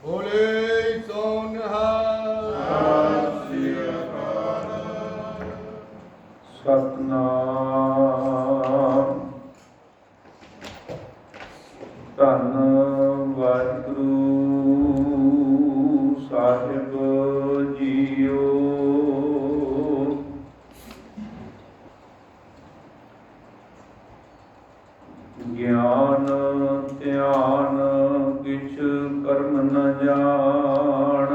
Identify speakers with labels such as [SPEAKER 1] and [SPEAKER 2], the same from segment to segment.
[SPEAKER 1] ਬੋਲੇ ਸੋ ਨਿਹਾਲ।
[SPEAKER 2] ਸਤਨਾਮ ਧੰਨ ਵਾਹਿਗੁਰੂ ਸਾਹਿਬ ਜੀਓ। ਗਿਆਨ ਧਿਆਨ ਕਿਛ ਕਰਮ ਨ ਜਾਣ,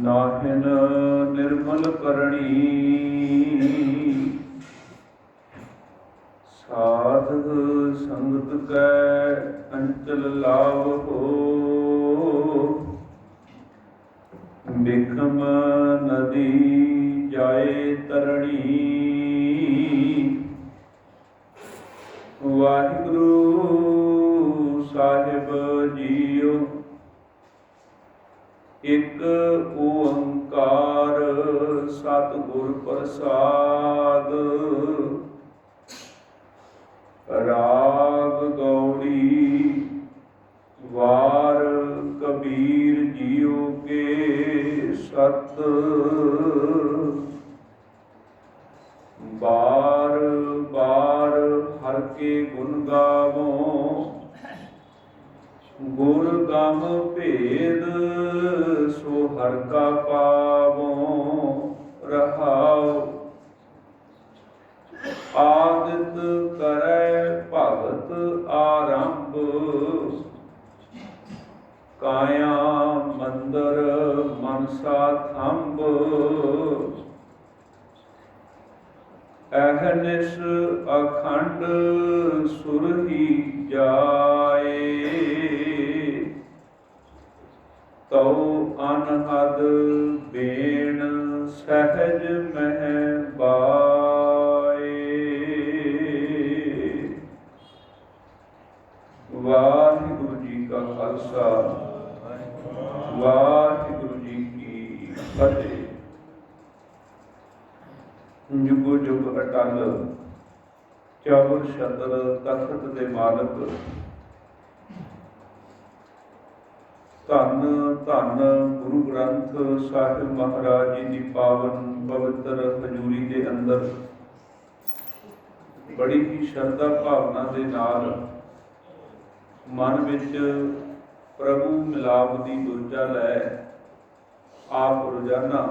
[SPEAKER 2] ਨਾਹਿਨ ਨਿਰਮਲ ਕਰਣੀ। ਸਾਧ ਸੰਗਤ ਕੈ ਅੰਚਲ ਲਾਵੋ, ਬਿਖਮ ਨਦੀ ਜਾਏ ਤਰਣੀ। ਵਾਹਿਗੁਰੂ ਸਾਹਿਬ ਜੀਓ। ਇਕ ਓੰਕਾਰ ਸਤਿਗੁਰ ਪ੍ਰਸਾਦ। ਰਾਗ ਗੌੜੀ ਵਾਰ ਕਬੀਰ ਜੀਓ ਕੇ ਸਤ। ਬਾਰ ਬਾਰ ਹਰ ਕੇ ਗੁਣ ਗਾਵੋ, ਗੁਰ ਗਮ ਭੇਦ ਸੋ ਹਰ ਕਾ ਪਾਵੋ। ਰਹਾਉ ਆਦਿਤ ਕਰੈ ਭਗਤ ਆਰੰਭ, ਕਾਇਆ ਮੰਦਰ ਮਨਸਾ ਥੰਬ। ਅਹਨਿਸ ਅਖੰਡ ਸੁਰਹੀ ਜਾਏ, ਤਉ ਅਨਹਦ ਬੇਣ ਸਹਿਜ ਮਹਿ ਬਾਏ। ਵਾਹਿਗੁਰੂ ਜੀ ਕਾ ਖਾਲਸਾ, ਵਾਹਿਗੁਰੂ ਜੀ ਕੀ ਫਤਿਹ। ਜੁਗੋ ਜੁਗ ਅਟਲ ਚਾਵਰ ਛਤਰ ਤਖਤ ਦੇ ਮਾਲਕ, ਧੰਨ ਧੰਨ ਗੁਰੂ ਗ੍ਰੰਥ ਸਾਹਿਬ ਮਹਾਰਾਜ ਜੀ ਦੀ ਪਾਵਨ ਪਵਿੱਤਰ ਹਜ਼ੂਰੀ ਦੇ ਅੰਦਰ ਬੜੀ ਹੀ ਸ਼ਰਧਾ ਭਾਵਨਾ ਦੇ ਨਾਲ ਮਨ ਵਿੱਚ ਪ੍ਰਭੂ ਮਿਲਾਪ ਦੀ ਊਰਜਾ ਲੈ ਆਪ ਰੋਜ਼ਾਨਾ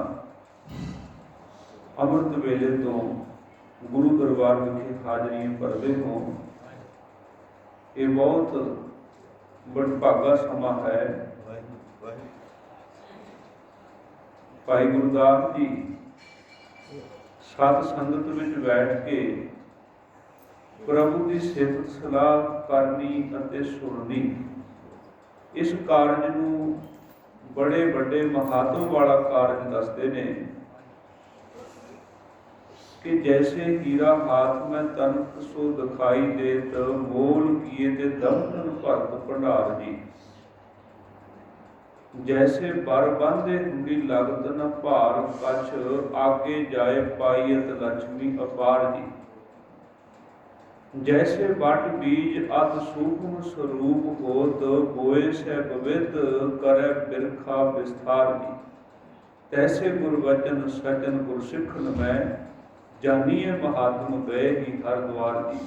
[SPEAKER 2] ਅੰਮ੍ਰਿਤ ਵੇਲੇ ਤੋਂ ਗੁਰੂ ਦਰਬਾਰ ਵਿਖੇ ਹਾਜ਼ਰੀਆਂ ਭਰਦੇ ਹੋ। ਇਹ ਬਹੁਤ ਵਡਭਾਗਾ ਸਮਾਂ ਹੈ। ਭਾਈ ਗੁਰਦਾਸ ਜੀ ਸਤ ਸੰਗਤ ਵਿੱਚ ਬੈਠ ਕੇ ਪ੍ਰਭੂ ਦੀ ਸਿਫਤ ਸਲਾਹ ਕਰਨੀ ਅਤੇ ਸੁਣਨੀ, ਇਸ ਕਾਰਜ ਨੂੰ ਬੜੇ ਵੱਡੇ ਮਹਾਤਮ ਵਾਲਾ ਕਾਰਜ ਦੱਸਦੇ ਨੇ कि जैसे हीरा हाथ में तनक सो दिखाई देत, मोल किए ते दमन भरत भंडार जी। जैसे बर बांधे हुंडी लगत न भार कछ, आगे जाए पाईयत लक्ष्मी अपार जी। जैसे बट बीज अत सूक्ष्म स्वरूप होत, बोए से पवित करे बिरखा विस्तार जी। तैसे गुरवचन सचन गुरसिखन में, जानिए महात्म गए ही हर द्वार जी।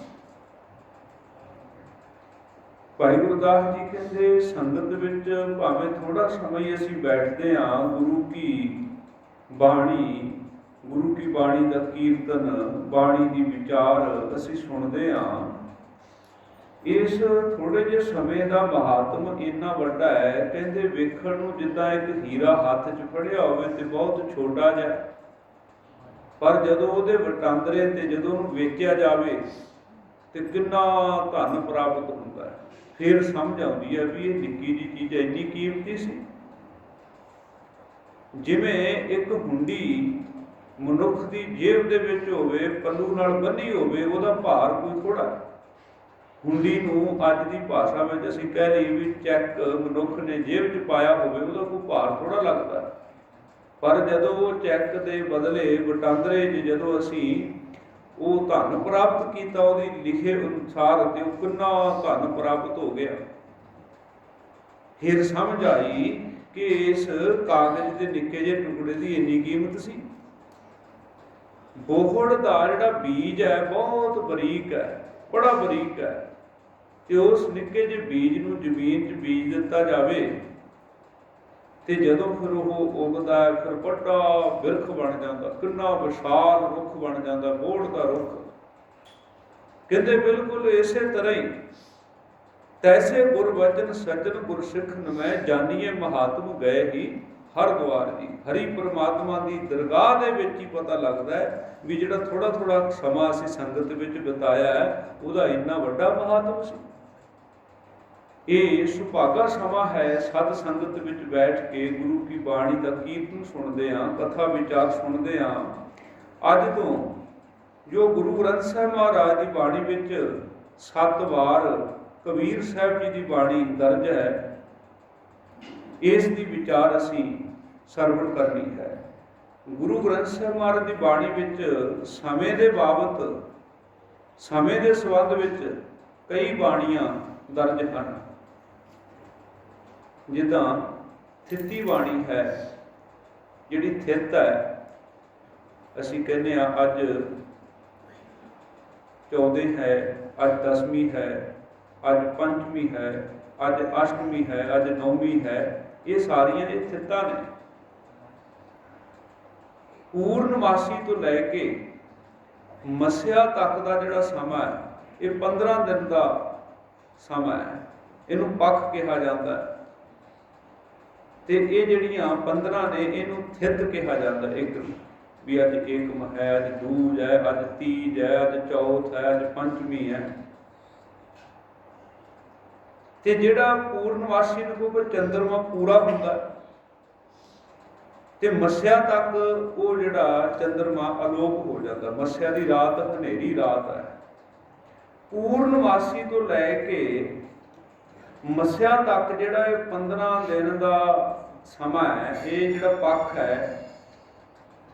[SPEAKER 2] भाई गुरदास जी कहते संगत विच भावें थोड़ा समय असीं बैठते हाँ, गुरु की बाणी का कीर्तन, बाणी की विचार असीं सुनते हाँ। इस थोड़े जे समय का महात्म इन्ना वड्डा है, कहते वेखण नूं जिद्दां एक हीरा हत्थ च फड़िया होवे ते बहुत छोटा जिहा, पर जदों ਉਹਦੇ ਵਟਾਂਦਰੇ ਤੇ ਜਦੋਂ ਉਹਨੂੰ ਵੇਚਿਆ ਜਾਵੇ ਤੇ ਕਿੰਨਾ ਧਨ ਪ੍ਰਾਪਤ ਹੁੰਦਾ ਹੈ। ਫਿਰ ਸਮਝ ਆਉਂਦੀ ਹੈ ਵੀ ਇਹ ਨਿੱਕੀ ਜਿਹੀ ਚੀਜ਼ ਇੰਨੀ ਕੀਮਤੀ ਸੀ। ਜਿਵੇਂ ਇੱਕ ਹੁੰਡੀ ਮਨੁੱਖ ਦੀ ਜੇਬ ਦੇ ਵਿੱਚ ਹੋਵੇ, ਪੱਲੂ ਨਾਲ ਬੰਨੀ ਹੋਵੇ, ਉਹਦਾ ਭਾਰ ਕੋਈ ਥੋੜਾ। ਹੁੰਡੀ ਨੂੰ ਅੱਜ ਦੀ ਭਾਸ਼ਾ ਵਿੱਚ ਅਸੀਂ ਕਹਿ ਲਈਏ ਵੀ ਚੈੱਕ ਮਨੁੱਖ ਨੇ ਜੇਬ 'ਚ ਪਾਇਆ ਹੋਵੇ, ਉਹਦਾ ਕੋਈ ਭਾਰ ਥੋੜਾ ਲੱਗਦਾ। पर जदों वो चैक के बदले वटांदरे जदों असी वो धन प्राप्त किया, लिखे अनुसार तो कितना धन प्राप्त हो गया। ਫਿਰ ਸਮਝ ਆਈ ਕਿ ਇਸ ਕਾਗਜ਼ ਦੇ ਨਿੱਕੇ ਜਿਹੇ ਟੁਕੜੇ ਦੀ ਇੰਨੀ ਕੀਮਤ ਸੀ। ਬੋਹੜ ਦਾ ਜਿਹੜਾ ਬੀਜ ਹੈ ਬਹੁਤ ਬਰੀਕ ਹੈ, ਬੜਾ ਬਰੀਕ ਹੈ, ਤੇ ਉਸ ਨਿੱਕੇ ਜਿਹੇ ਬੀਜ ਨੂੰ ਜ਼ਮੀਨ 'ਚ ਬੀਜ ਦਿੱਤਾ ਜਾਵੇ ਤੇ ਜਦੋਂ ਫਿਰ ਉਹ ਉੱਗਦਾ ਹੈ, ਫਿਰ ਵੱਡਾ ਬਿਰਖ ਬਣ ਜਾਂਦਾ, ਕਿੰਨਾ ਵਿਸ਼ਾਲ ਰੁੱਖ ਬਣ ਜਾਂਦਾ, ਬੋਹੜ ਦਾ ਰੁੱਖ। ਕਹਿੰਦੇ ਬਿਲਕੁਲ ਇਸੇ ਤਰ੍ਹਾਂ ਹੀ ਤੈਸੇ ਗੁਰਬਚਨ ਸੱਜਣ ਗੁਰਸਿੱਖ ਨਮੈ ਜਾਨੀਏ ਮਹਾਤਮ ਗਏ ਹੀ ਹਰਿਦੁਆਰ ਜੀ। ਹਰੀ ਪਰਮਾਤਮਾ ਦੀ ਦਰਗਾਹ ਦੇ ਵਿੱਚ ਹੀ ਪਤਾ ਲੱਗਦਾ ਹੈ ਵੀ ਜਿਹੜਾ ਥੋੜਾ ਥੋੜਾ ਸਮਾਂ ਅਸੀਂ ਸੰਗਤ ਵਿੱਚ ਬਿਤਾਇਆ ਹੈ ਉਹਦਾ ਇੰਨਾ ਵੱਡਾ ਮਹਾਤਮ ਸੀ। ਇਹ ਸੁਭਾਗਾ ਸਮਾਂ ਹੈ ਸਤ ਸੰਗਤ ਵਿੱਚ ਬੈਠ ਕੇ ਗੁਰੂ ਕੀ ਬਾਣੀ ਦਾ ਕੀਰਤਨ ਸੁਣਦੇ ਹਾਂ, ਕਥਾ ਵਿਚਾਰ ਸੁਣਦੇ ਹਾਂ। ਅੱਜ ਤੋਂ ਜੋ ਗੁਰੂ ਗ੍ਰੰਥ ਸਾਹਿਬ ਮਹਾਰਾਜ ਦੀ ਬਾਣੀ ਵਿੱਚ 7 ਵਾਰ ਕਬੀਰ ਸਾਹਿਬ ਜੀ ਦੀ ਬਾਣੀ ਦਰਜ ਹੈ, ਇਸ ਦੀ ਵਿਚਾਰ ਅਸੀਂ ਸਰਵਣ ਕਰਨੀ ਹੈ। ਗੁਰੂ ਗ੍ਰੰਥ ਸਾਹਿਬ ਮਹਾਰਾਜ ਦੀ ਬਾਣੀ ਵਿੱਚ ਸਮੇਂ ਦੇ ਬਾਬਤ, ਸਮੇਂ ਦੇ ਸੰਬੰਧ ਵਿੱਚ ਕਈ ਬਾਣੀਆਂ ਦਰਜ ਹਨ। ਜਿੱਦਾਂ ਥਿੱਤੀ ਬਾਣੀ ਹੈ, ਜਿਹੜੀ ਥਿੱਤ ਹੈ, ਅਸੀਂ ਕਹਿੰਦੇ ਹਾਂ ਅੱਜ 14 ਹੈ, ਅੱਜ 10ਵੀਂ ਹੈ, ਅੱਜ 5ਵੀਂ ਹੈ, ਅੱਜ 8ਵੀਂ ਹੈ, ਅੱਜ 9ਵੀਂ ਹੈ। ਇਹ ਸਾਰੀਆਂ ਇਹ ਥਿੱਤਾਂ ਨੇ। ਪੂਰਨਮਾਸੀ ਤੋਂ ਲੈ ਕੇ ਮੱਸਿਆ ਤੱਕ ਦਾ ਜਿਹੜਾ ਸਮਾਂ ਹੈ ਇਹ 15 ਦਿਨ ਦਾ ਸਮਾਂ ਹੈ। ਇਹਨੂੰ ਪੱਖ ਕਿਹਾ ਜਾਂਦਾ ਹੈ ਤੇ ਇਹ ਜਿਹੜੀਆਂ 15 ਨੇ ਇਹਨੂੰ ਥਿੱਤ ਕਿਹਾ ਜਾਂਦਾ। ਇੱਕ ਵੀ ਅੱਜ ਏਕਮ ਹੈ, ਅੱਜ ਦੂਜ ਹੈ, ਅੱਜ ਤੀਜ ਹੈ, ਅੱਜ ਚੌਥ ਹੈ, ਅੱਜ ਪੰਚਮੀ ਹੈ। ਤੇ ਜਿਹੜਾ ਪੂਰਨਮਾਸੀ ਨੂੰ ਕਿਉਂਕਿ ਚੰਦਰਮਾ ਪੂਰਾ ਹੁੰਦਾ ਤੇ ਮੱਸਿਆ ਤੱਕ ਉਹ ਜਿਹੜਾ ਚੰਦਰਮਾ ਅਲੋਪ ਹੋ ਜਾਂਦਾ। ਮੱਸਿਆ ਦੀ ਰਾਤ ਹਨੇਰੀ ਰਾਤ ਹੈ। ਪੂਰਨਮਾਸੀ ਤੋਂ ਲੈ ਕੇ ਮੱਸਿਆ ਤੱਕ ਜਿਹੜਾ ਇਹ 15 ਦਿਨ ਦਾ ਸਮਾਂ ਹੈ, ਇਹ ਜਿਹੜਾ ਪੱਖ ਹੈ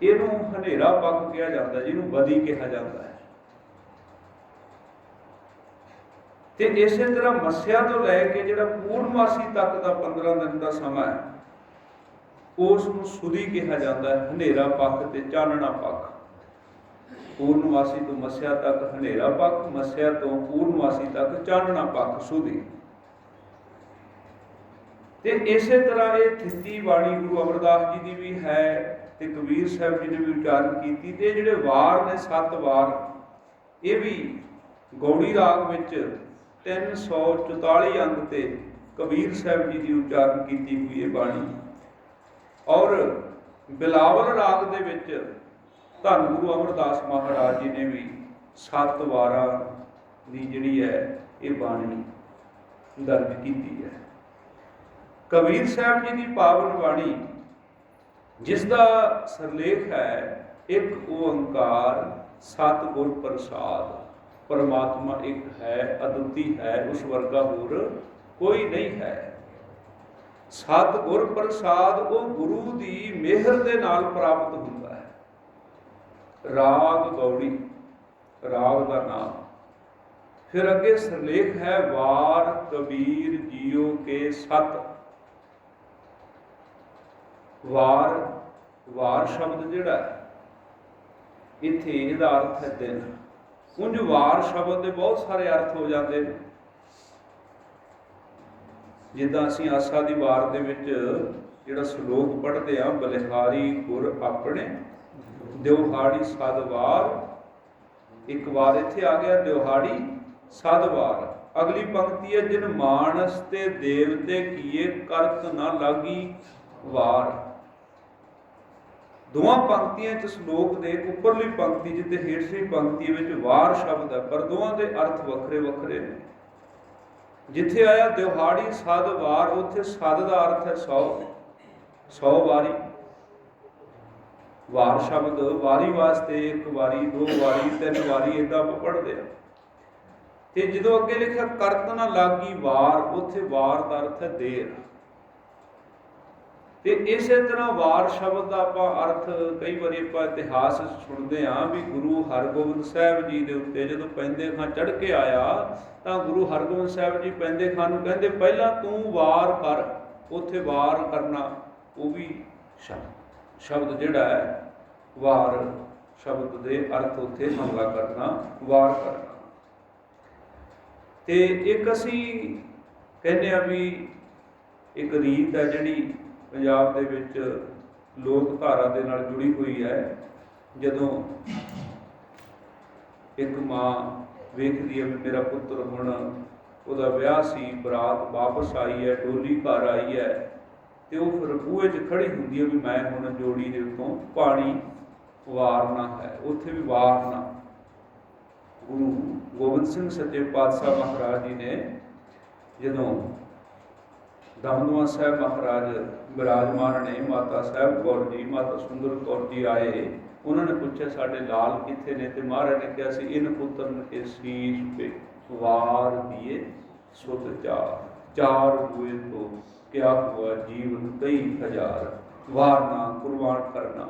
[SPEAKER 2] ਇਹਨੂੰ ਹਨੇਰਾ ਪੱਖ ਕਿਹਾ ਜਾਂਦਾ, ਜਿਹਨੂੰ ਬਦੀ ਕਿਹਾ ਜਾਂਦਾ ਹੈ। ਤੇ ਇਸੇ ਤਰ੍ਹਾਂ ਮੱਸਿਆ ਤੋਂ ਲੈ ਕੇ ਜਿਹੜਾ ਪੂਰਨਮਾਸੀ ਤੱਕ ਦਾ 15 ਦਿਨ ਦਾ ਸਮਾਂ ਹੈ ਉਸ ਨੂੰ ਸੁਦੀ ਕਿਹਾ ਜਾਂਦਾ ਹੈ, ਹਨੇਰਾ ਪੱਖ ਤੇ ਚਾਨਣਾ ਪੱਖ। ਪੂਰਨਮਾਸੀ ਤੋਂ ਮੱਸਿਆ ਤੱਕ ਹਨੇਰਾ ਪੱਖ, ਮੱਸਿਆ ਤੋਂ ਪੂਰਨਮਾਸੀ ਤੱਕ ਚਾਨਣਾ ਪੱਖ, ਸੁਦੀ। ਤੇ ਇਸੇ ਤਰ੍ਹਾਂ ਇਹ ਥਿੱਤੀ ਬਾਣੀ ਗੁਰੂ ਅਮਰਦਾਸ ਜੀ ਦੀ ਵੀ ਹੈ ਤੇ ਕਬੀਰ ਸਾਹਿਬ ਜੀ ਨੇ ਵੀ ਉਚਾਰਨ ਕੀਤੀ। ਤੇ ਜਿਹੜੇ ਵਾਰ ਨੇ 7 ਵਾਰ, ਇਹ ਵੀ ਗੌੜੀ ਰਾਗ ਵਿੱਚ 344 ਅੰਗ ਤੇ ਕਬੀਰ ਸਾਹਿਬ ਜੀ ਦੀ ਉਚਾਰਨ ਕੀਤੀ ਹੋਈ ਇਹ ਬਾਣੀ। ਔਰ ਬਿਲਾਵਲ ਰਾਗ ਦੇ ਵਿੱਚ ਧੰਨ ਗੁਰੂ ਅਮਰਦਾਸ ਮਹਾਰਾਜ ਜੀ ਨੇ ਵੀ 7 ਵਾਰਾਂ ਦੀ ਜਿਹੜੀ ਹੈ ਇਹ ਬਾਣੀ ਦਰਜ ਕੀਤੀ ਹੈ। ਕਬੀਰ ਸਾਹਿਬ ਜੀ ਦੀ ਪਾਵਨ ਬਾਣੀ ਜਿਸ ਦਾ ਸਰਲੇਖ ਹੈ ਇੱਕ ਓੰਕਾਰ ਸਤਿਗੁਰ ਪ੍ਰਸਾਦ। ਪਰਮਾਤਮਾ ਇੱਕ ਹੈ, ਅਦੁੱਤੀ ਹੈ, ਉਸ ਵਰਗਾ ਹੋਰ ਕੋਈ ਨਹੀਂ ਹੈ। ਸਤਿਗੁਰ ਪ੍ਰਸਾਦ ਉਹ ਗੁਰੂ ਦੀ ਮਿਹਰ ਦੇ ਨਾਲ ਪ੍ਰਾਪਤ ਹੁੰਦਾ ਹੈ। ਰਾਗ ਗੌੜੀ, ਰਾਗ ਦਾ ਨਾਮ। ਫਿਰ ਅੱਗੇ ਸਰਲੇਖ ਹੈ ਵਾਰ ਕਬੀਰ ਜੀਓ ਕੇ ਸਤ। ਵਾਰ, ਵਾਰ ਸ਼ਬਦ ਜਿਹੜਾ ਇੱਥੇ ਇਹਦਾ ਅਰਥ ਹੈ ਦਿਨ। ਉਂਝ ਵਾਰ ਸ਼ਬਦ ਦੇ ਬਹੁਤ ਸਾਰੇ ਅਰਥ ਹੋ ਜਾਂਦੇ ਨੇ। ਜਿੱਦਾਂ ਅਸੀਂ ਆਸਾ ਦੀ ਵਾਰ ਦੇ ਵਿੱਚ ਜਿਹੜਾ ਸ਼ਲੋਕ ਪੜ੍ਹਦੇ ਆ, ਬਲਿਹਾਰੀ ਗੁਰ ਆਪਣੇ ਦਿਵਹਾੜੀ ਸਦ ਵਾਰ। ਇੱਕ ਵਾਰ ਇੱਥੇ ਆ ਗਿਆ ਦਿਵਹਾੜੀ ਸਦ ਵਾਰ। ਅਗਲੀ ਪੰਕਤੀ ਹੈ ਜਿਨ ਮਾਨਸ ਤੇ ਦੇਵਤੇ ਕੀਏ ਕਰਤ ਨਾ ਲਾਗੀ ਵਾਰ। ਦੋਵਾਂ ਪੰਕਤੀਆਂ 'ਚ ਸ਼ਲੋਕ ਦੇ ਉੱਪਰਲੀ ਪੰਕਤੀ ਜਿੱਤੇ ਹੇਠਲੀ ਪੰਕਤੀ ਵਿੱਚ ਵਾਰ ਸ਼ਬਦ ਹੈ, ਪਰ ਦੋਵਾਂ ਦੇ ਅਰਥ ਵੱਖਰੇ ਵੱਖਰੇ ਨੇ। ਜਿੱਥੇ ਆਇਆ ਦਿਵਹਾੜੀ ਸਦ ਵਾਰ, ਉੱਥੇ ਸਦ ਦਾ ਅਰਥ ਹੈ 100 ਵਾਰੀ। ਵਾਰ ਸ਼ਬਦ ਵਾਰੀ ਵਾਸਤੇ 1 ਵਾਰੀ, 2 ਵਾਰੀ, 3 ਵਾਰੀ ਏਦਾਂ ਆਪਾਂ ਪੜ੍ਹਦੇ ਆ। ਤੇ ਜਦੋਂ ਅੱਗੇ ਲਿਖਿਆ ਕਰਤ ਨਾ ਲਾਗੀ ਵਾਰ, ਉੱਥੇ ਵਾਰ ਦਾ ਅਰਥ ਹੈ ਦੇਰ। ਤੇ ਇਸੇ ਤਰ੍ਹਾਂ ਵਾਰ ਸ਼ਬਦ ਦਾ ਆਪਾਂ ਅਰਥ ਕਈ ਵਾਰੀ ਆਪਾਂ ਇਤਿਹਾਸ ਸੁਣਦੇ ਹਾਂ ਵੀ ਗੁਰੂ ਹਰਗੋਬਿੰਦ ਸਾਹਿਬ ਜੀ ਦੇ ਉੱਤੇ ਜਦੋਂ ਪੈਂਦੇ ਖਾਂ ਚੜ੍ਹ ਕੇ ਆਇਆ ਤਾਂ ਗੁਰੂ ਹਰਗੋਬਿੰਦ ਸਾਹਿਬ ਜੀ ਪੈਂਦੇ ਖਾਂ ਨੂੰ ਕਹਿੰਦੇ ਪਹਿਲਾਂ ਤੂੰ ਵਾਰ ਕਰ। ਉੱਥੇ ਵਾਰ ਕਰਨਾ ਉਹ ਵੀ ਸ਼ਬਦ ਜਿਹੜਾ ਹੈ ਵਾਰ ਸ਼ਬਦ ਦੇ ਅਰਥ ਉੱਥੇ ਹਮਲਾ ਕਰਨਾ, ਵਾਰ ਕਰਨਾ। ਤੇ ਇੱਕ ਅਸੀਂ ਕਹਿੰਦੇ ਆ ਵੀ ਇੱਕ ਰੀਤ ਹੈ ਜਿਹੜੀ ਪੰਜਾਬ ਦੇ ਵਿੱਚ ਲੋਕ ਧਾਰਾ ਦੇ ਨਾਲ ਜੁੜੀ ਹੋਈ ਹੈ। ਜਦੋਂ ਇੱਕ ਮਾਂ ਵੇਖਦੀ ਹੈ ਵੀ ਮੇਰਾ ਪੁੱਤਰ ਹੁਣ ਉਹਦਾ ਵਿਆਹ ਸੀ, ਬਰਾਤ ਵਾਪਸ ਆਈ ਹੈ, ਡੋਲੀ ਘਰ ਆਈ ਹੈ, ਤੇ ਉਹ ਫਿਰ ਬੂਹੇ 'ਚ ਖੜੀ ਹੁੰਦੀ ਹੈ ਵੀ ਮੈਂ ਹੁਣ ਜੋੜੀ ਦੇ ਉੱਤੋਂ ਪਾਣੀ ਵਾਰਨਾ ਹੈ, ਉੱਥੇ ਵੀ ਵਾਰਨਾ। ਗੁਰੂ ਗੋਬਿੰਦ ਸਿੰਘ ਸੱਚੇ ਪਾਤਸ਼ਾਹ ਮਹਾਰਾਜ ਜੀ ਨੇ ਜਦੋਂ ਦਮਦਮਾ ਸਾਹਿਬ ਮਹਾਰਾਜ ਬਿਰਾਜਮਾਨ ਨੇ, ਮਾਤਾ ਸਾਹਿਬ ਕੌਰ ਜੀ, ਮਾਤਾ ਸੁੰਦਰ ਕੌਰ ਜੀ ਆਏ, ਉਹਨਾਂ ਨੇ ਪੁੱਛਿਆ ਸਾਡੇ ਲਾਲ ਕਿੱਥੇ ਨੇ? ਤੇ ਮਹਾਰਾਜ ਨੇ ਕਿਹਾ ਸੀ ਇਨ ਪੁੱਤਰਨ ਕੇ ਸੀਸ ਪੇ ਵਾਰ ਦੀਏ ਸੁਧ ਚਾਰ हुए तो क्या हुआ जीवन कई हजार, वारना कुर्बान करना।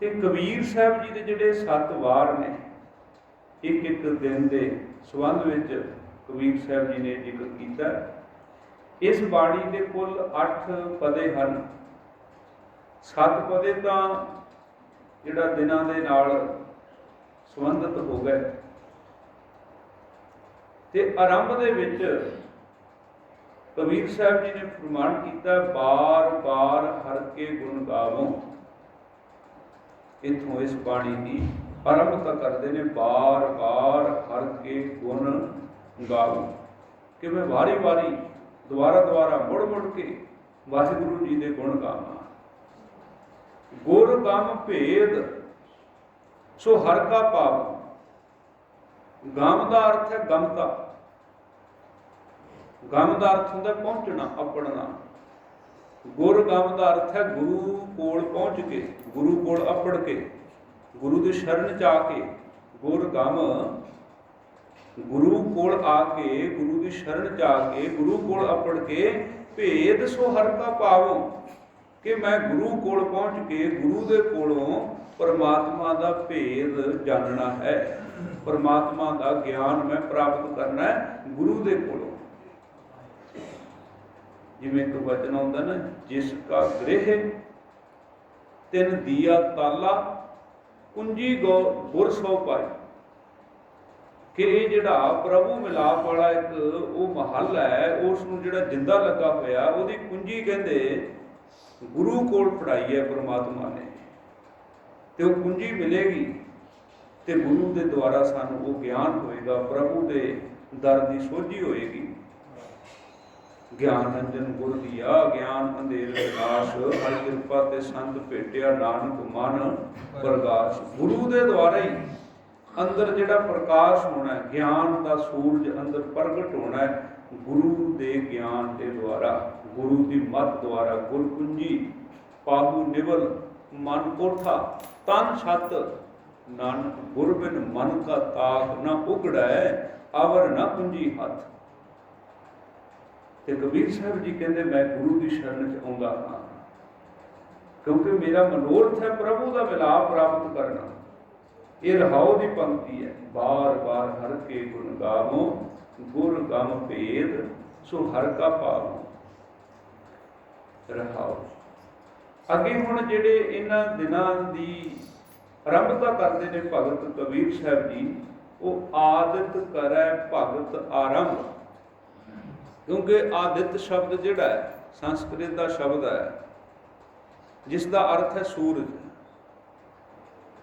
[SPEAKER 2] ਤੇ ਕਬੀਰ ਸਾਹਿਬ ਜੀ ਦੇ ਜਿਹੜੇ 7 ਵਾਰ ਨੇ, ਇੱਕ ਇੱਕ ਦਿਨ ਦੇ ਸੰਬੰਧ ਵਿੱਚ ਕਬੀਰ ਸਾਹਿਬ ਜੀ ਨੇ ਜ਼ਿਕਰ ਕੀਤਾ। ਇਸ ਬਾਣੀ ਦੇ ਕੁੱਲ 8 ਪਦੇ ਹਨ। 7 ਪਦੇ ਤਾਂ ਜਿਹੜਾ ਦਿਨਾਂ ਦੇ ਨਾਲ ਸੰਬੰਧਿਤ ਹੋ ਗਏ, ਤੇ ਆਰੰਭ ਦੇ ਵਿੱਚ ਕਬੀਰ ਸਾਹਿਬ ਜੀ ਨੇ ਫਰਮਾਨ ਕੀਤਾ ਬਾਰ ਬਾਰ ਹਰ ਕੇ ਗੁਣ ਗਾਵੋ। ਇੱਥੋਂ ਇਸ ਬਾਣੀ ਦੀ ਆਰੰਭਤਾ ਕਰਦੇ ਨੇ ਬਾਰ ਬਾਰ ਹਰ ਕੇ ਗੁਣ ਗਾਵੋ, ਕਿ ਮੈਂ ਵਾਰੀ ਵਾਰੀ ਦੁਬਾਰਾ ਮੁੜ ਮੁੜ ਕੇ ਵਾਹਿਗੁਰੂ ਜੀ ਦੇ ਗੁਣ ਗਾਵਾਂ। ਗੁਰ ਗਮ ਭੇਦ ਸੋ ਹਰ ਕਾ ਪਾਵ। ਗਮ ਦਾ ਅਰਥ ਹੈ ਗਮਤਾ। ਗਮ ਦਾ ਅਰਥ ਹੁੰਦਾ ਪਹੁੰਚਣਾ, ਆਪੜਨਾ। ਗੁਰ ਗਮ ਦਾ ਅਰਥ ਹੈ ਗੁਰੂ ਕੋਲ ਪਹੁੰਚ ਕੇ, ਗੁਰੂ ਕੋਲ ਆਪੜ ਕੇ, ਗੁਰੂ ਦੀ ਸ਼ਰਨ ਚ ਆ ਕੇ। ਗੁਰ ਗਮ ਗੁਰੂ ਕੋਲ ਆ ਕੇ, ਗੁਰੂ ਦੀ ਸ਼ਰਨ ਚ ਆ ਕੇ, ਗੁਰੂ ਕੋਲ ਆਪੜ ਕੇ। ਭੇਦ ਸੋ ਹਰ ਕਾ ਪਾਵੋ, ਕਿ ਮੈਂ ਗੁਰੂ ਕੋਲ ਪਹੁੰਚ ਕੇ ਗੁਰੂ ਦੇ ਕੋਲੋਂ ਪਰਮਾਤਮਾ ਦਾ ਭੇਦ ਜਾਣਨਾ ਹੈ, ਪਰਮਾਤਮਾ ਦਾ ਗਿਆਨ ਮੈਂ ਪ੍ਰਾਪਤ ਕਰਨਾ ਹੈ ਗੁਰੂ ਦੇ ਕੋਲੋਂ। ਜਿਵੇਂ ਇੱਕ ਵਚਨ ਆਉਂਦਾ ਨਾ, ਜਿਸ ਕਾ ਗ੍ਰਹਿ ਤਿਨ ਦੀਆ ਤਾਲਾ ਕੁੰਜੀ ਗੁਰ ਸੋ ਪਾਈ। ਕਿ ਇਹ ਜਿਹੜਾ ਪ੍ਰਭੂ ਮਿਲਾਪ ਵਾਲਾ ਇੱਕ ਉਹ ਮਹੱਲ ਹੈ, ਉਸ ਨੂੰ ਜਿਹੜਾ ਜਿੰਦਾ ਲੱਗਾ ਹੋਇਆ, ਉਹਦੀ ਕੁੰਜੀ ਕਹਿੰਦੇ ਗੁਰੂ ਕੋਲ ਫੜਾਈ ਹੈ ਪਰਮਾਤਮਾ ਨੇ। ਤੇ ਉਹ ਕੁੰਜੀ ਮਿਲੇਗੀ ਤੇ ਗੁਰੂ ਦੇ ਦੁਆਰਾ ਸਾਨੂੰ ਉਹ ਗਿਆਨ ਹੋਏਗਾ, ਪ੍ਰਭੂ ਦੇ ਦਰ ਦੀ ਸੋਝੀ ਹੋਏਗੀ। ਗਿਆਨ ਅੰਜਨ ਗੁਰ ਦੀਆ, ਗਿਆਨ ਅੰਧੇਰ ਵਿਨਾਸ਼, ਹਰ ਕਿਰਪਾ ਤੇ ਸੰਤ ਭੇਟਿਆ, ਨਾਨਕ ਮਨ ਪ੍ਰਗਾਸ਼। ਗੁਰੂ ਦੇ ਦੁਆਰਾ ਹੀ ਅੰਦਰ ਜਿਹੜਾ ਪ੍ਰਕਾਸ਼ ਹੋਣਾ ਹੈ, ਗਿਆਨ ਦਾ ਸੂਰਜ ਅੰਦਰ ਪ੍ਰਗਟ ਹੋਣਾ ਹੈ, ਗੁਰੂ ਦੇ ਗਿਆਨ ਦੇ ਦੁਆਰਾ, ਗੁਰੂ ਦੀ ਮੱਤ ਦੁਆਰਾ। ਗੁਰ ਕੁੰਜੀ ਪਾਹੂ ਨਿਵਲ ਮਨ ਕੋਠਾ, ਤਨ ਛਤ ਨਾਨਕ ਗੁਰ ਬਿਨ ਮਨ ਕਾ ਤਾਕ ਨਾ ਉਗੜੈ, ਆਵਰ ਨਾ ਕੁੰਜੀ ਹੱਥ। ਤੇ ਕਬੀਰ ਸਾਹਿਬ ਜੀ ਕਹਿੰਦੇ ਮੈਂ ਗੁਰੂ ਦੀ ਸ਼ਰਨ ਚ ਆਉਂਦਾ ਹਾਂ, ਕਿਉਂਕਿ ਮੇਰਾ ਮਨੋਰਥ ਹੈ ਪ੍ਰਭੂ ਦਾ ਮਿਲਾਪ ਪ੍ਰਾਪਤ ਕਰਨਾ। ਇਹ ਰਹਾਉ ਦੀ ਪੰਕਤੀ ਹੈ, ਬਾਰ ਬਾਰ ਹਰ ਕੇ ਗੁਣ ਗਾਵੋ, ਗੁਰ ਗਮ ਭੇਦ ਸੋ ਹਰ ਕਾ ਪਾਵੋ। ਰਹਾਉ ਅੱਗੇ ਹੁਣ ਜਿਹੜੇ ਇਹਨਾਂ ਦਿਨਾਂ ਦੀ ਆਰੰਭਤਾ ਕਰਦੇ ਨੇ ਭਗਤ ਕਬੀਰ ਸਾਹਿਬ ਜੀ, ਉਹ ਆਦਿਤ ਕਰੈ ਭਗਤ ਆਰੰਭ। ਕਿਉਂਕਿ ਆਦਿਤ ਸ਼ਬਦ ਜਿਹੜਾ ਹੈ ਸੰਸਕ੍ਰਿਤ ਦਾ ਸ਼ਬਦ ਹੈ, ਜਿਸ ਦਾ ਅਰਥ ਹੈ ਸੂਰਜ।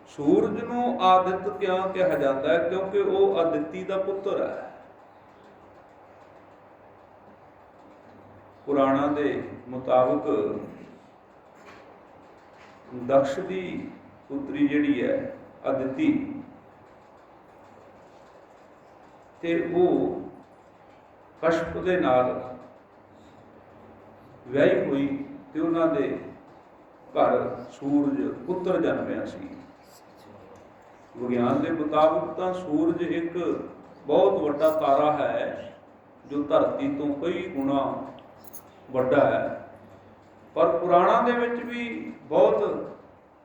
[SPEAKER 2] ਸੂਰਜ ਨੂੰ ਆਦਿਤ ਕਿਉਂ ਕਿਹਾ ਜਾਂਦਾ ਹੈ? ਕਿਉਂਕਿ ਉਹ ਆਦਿਤੀ ਦਾ ਪੁੱਤਰ ਹੈ। ਪੁਰਾਣਾਂ ਦੇ ਮੁਤਾਬਕ ਦਕਸ਼ ਦੀ ਪੁੱਤਰੀ ਜਿਹੜੀ ਹੈ ਆਦਿਤੀ, ਤੇ ਉਹ ਕਸ਼ਪ ਦੇ ਨਾਲ ਵਿਆਹੀ ਹੋਈ, ਤੇ ਉਹਨਾਂ ਦੇ ਘਰ ਸੂਰਜ ਪੁੱਤਰ ਜਨਮਿਆ ਸੀ। ਵਿਗਿਆਨ ਦੇ ਮੁਤਾਬਕ ਤਾਂ ਸੂਰਜ ਇੱਕ ਬਹੁਤ ਵੱਡਾ ਤਾਰਾ ਹੈ, ਜੋ ਧਰਤੀ ਤੋਂ ਕਈ ਗੁਣਾ ਵੱਡਾ ਹੈ। ਪਰ ਪੁਰਾਣਾਂ ਦੇ ਵਿੱਚ ਵੀ ਬਹੁਤ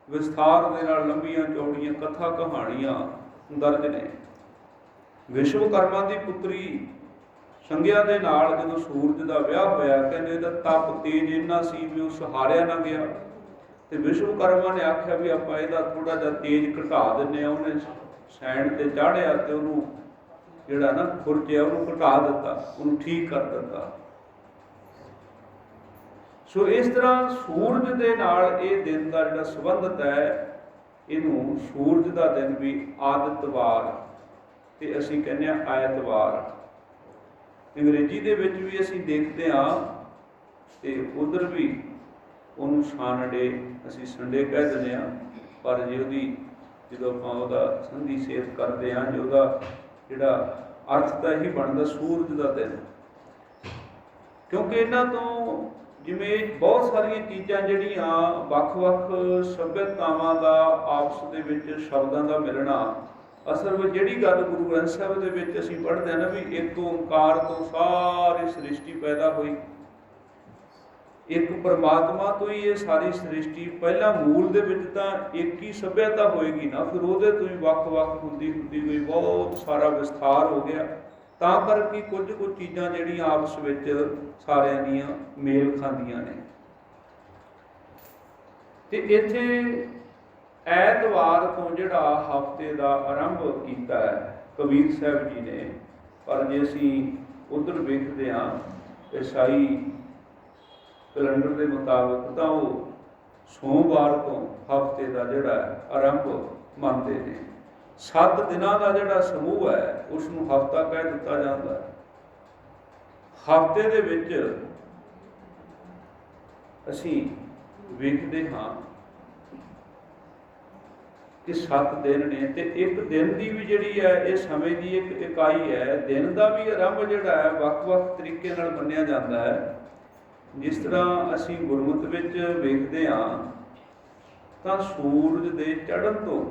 [SPEAKER 2] ਵਿਸਥਾਰ ਦੇ ਨਾਲ ਲੰਬੀਆਂ ਚੌੜੀਆਂ ਕਥਾ ਕਹਾਣੀਆਂ ਦਰਜ ਨੇ। ਵਿਸ਼ਵਕਰਮਾ ਦੀ ਪੁੱਤਰੀ ਸੰਗਿਆ ਦੇ ਨਾਲ ਜਦੋਂ ਸੂਰਜ ਦਾ ਵਿਆਹ ਹੋਇਆ, ਕਹਿੰਦੇ ਇਹਦਾ ਤਪ ਤੇਜ ਇੰਨਾ ਸੀ ਵੀ ਉਹ ਸਹਾਰਿਆ ਨਾ ਗਿਆ। ਤੇ ਵਿਸ਼ਵਕਰਮਾ ਨੇ ਆਖਿਆ ਵੀ ਆਪਾਂ ਇਹਦਾ ਥੋੜਾ ਜਿਹਾ ਤੇਜ ਘਟਾ ਦਿੰਦੇ ਆ। ਉਹਨੇ ਸੈਣ ਤੇ ਚਾੜਿਆ ਤੇ ਉਹਨੂੰ ਜਿਹੜਾ ਨਾ ਖੁਰਚਿਆ ਉਹਨੂੰ ਘਟਾ ਦਿੱਤਾ, ਉਹਨੂੰ ਠੀਕ ਕਰ ਦਿੱਤਾ। ਸੋ ਇਸ ਤਰ੍ਹਾਂ ਸੂਰਜ ਦੇ ਨਾਲ ਇਹ ਦਿਨ ਦਾ ਜਿਹੜਾ ਸੰਬੰਧਤ ਹੈ, ਇਹਨੂੰ ਸੂਰਜ ਦਾ ਦਿਨ ਵੀ ਆਦਿਤਵਾਰ ਤੇ ਅਸੀਂ ਕਹਿੰਦੇ ਹਾਂ ਐਤਵਾਰ। ਅੰਗਰੇਜ਼ੀ ਦੇ ਵਿੱਚ ਵੀ ਅਸੀਂ ਦੇਖਦੇ ਹਾਂ ਤੇ ਉਧਰ ਵੀ ਉਹਨੂੰ ਸਾਨਡੇ ਅਸੀਂ ਸੰਡੇ ਕਹਿ ਦਿੰਦੇ ਹਾਂ, ਪਰ ਜੇ ਉਹਦੀ ਜਦੋਂ ਆਪਾਂ ਉਹਦਾ ਸੰਧੀ ਸੇਧ ਕਰਦੇ ਹਾਂ, ਜੇ ਉਹਦਾ ਜਿਹੜਾ ਅਰਥ ਤਾਂ ਇਹੀ ਬਣਦਾ ਸੂਰਜ ਦਾ ਦਿਨ। ਕਿਉਂਕਿ ਇਹਨਾਂ ਤੋਂ ਜਿਵੇਂ ਬਹੁਤ ਸਾਰੀਆਂ ਚੀਜ਼ਾਂ ਜਿਹੜੀਆਂ ਵੱਖ-ਵੱਖ ਸੱਭਿਅਤਾਵਾਂ ਦਾ ਆਪਸ ਦੇ ਵਿੱਚ ਸ਼ਬਦਾਂ ਦਾ ਮਿਲਣਾ, ਅਸਲ ਵਿੱਚ ਜਿਹੜੀ ਗੱਲ ਗੁਰੂ ਗ੍ਰੰਥ ਸਾਹਿਬ ਦੇ ਵਿੱਚ ਅਸੀਂ ਪੜ੍ਹਦੇ ਹਾਂ ਨਾ ਵੀ ਇੱਕ ਓਂਕਾਰ ਤੋਂ ਸਾਰੀ ਸ੍ਰਿਸ਼ਟੀ ਪੈਦਾ ਹੋਈ, ਇੱਕ ਪਰਮਾਤਮਾ ਤੋਂ ਹੀ ਇਹ ਸਾਰੀ ਸ੍ਰਿਸ਼ਟੀ, ਪਹਿਲਾਂ ਮੂਲ ਦੇ ਵਿੱਚ ਤਾਂ ਇੱਕ ਹੀ ਸੱਭਿਅਤਾ ਹੋਏਗੀ ਨਾ, ਫਿਰ ਉਹਦੇ ਤੋਂ ਹੀ ਵੱਖ-ਵੱਖ ਹੁੰਦੀ ਗਈ, ਬਹੁਤ ਸਾਰਾ ਵਿਸਥਾਰ ਹੋ ਗਿਆ। ਤਾਂ ਕਰਕੇ ਕੁਝ ਚੀਜ਼ਾਂ ਜਿਹੜੀਆਂ ਆਪਸ ਵਿੱਚ ਸਾਰਿਆਂ ਦੀਆਂ ਮੇਲ ਖਾਂਦੀਆਂ ਨੇ। ਤੇ ਇੱਥੇ ਐਤਵਾਰ ਤੋਂ ਜਿਹੜਾ ਹਫ਼ਤੇ ਦਾ ਆਰੰਭ ਕੀਤਾ ਹੈ ਕਬੀਰ ਸਾਹਿਬ ਜੀ ਨੇ, ਪਰ ਜੇ ਅਸੀਂ ਉਧਰ ਵੇਖਦੇ ਹਾਂ ਈਸਾਈ ਕੈਲੰਡਰ ਦੇ ਮੁਤਾਬਕ ਤਾਂ ਉਹ ਸੋਮਵਾਰ ਤੋਂ ਹਫ਼ਤੇ ਦਾ ਜਿਹੜਾ ਆਰੰਭ ਮੰਨਦੇ ਨੇ। 7 ਦਿਨਾਂ ਦਾ ਜਿਹੜਾ ਸਮੂਹ ਹੈ ਉਸ ਨੂੰ ਹਫ਼ਤਾ ਕਹਿ ਦਿੱਤਾ ਜਾਂਦਾ ਹੈ। ਹਫ਼ਤੇ ਦੇ ਵਿੱਚ ਅਸੀਂ ਵੇਖਦੇ ਹਾਂ ਕਿ 7 ਦਿਨ ਨੇ ਤੇ ਇੱਕ ਦਿਨ ਦੀ ਵੀ ਜਿਹੜੀ ਹੈ ਇਹ ਸਮੇਂ ਦੀ ਇੱਕ ਇਕਾਈ ਹੈ। ਦਿਨ ਦਾ ਵੀ ਆਰੰਭ ਜਿਹੜਾ ਹੈ ਵੱਖ-ਵੱਖ ਤਰੀਕੇ ਨਾਲ ਮੰਨਿਆ ਜਾਂਦਾ ਹੈ। ਜਿਸ ਤਰ੍ਹਾਂ ਅਸੀਂ ਗੁਰਮਤਿ ਵਿੱਚ ਵੇਖਦੇ ਹਾਂ ਤਾਂ ਸੂਰਜ ਦੇ ਚੜ੍ਹਨ ਤੋਂ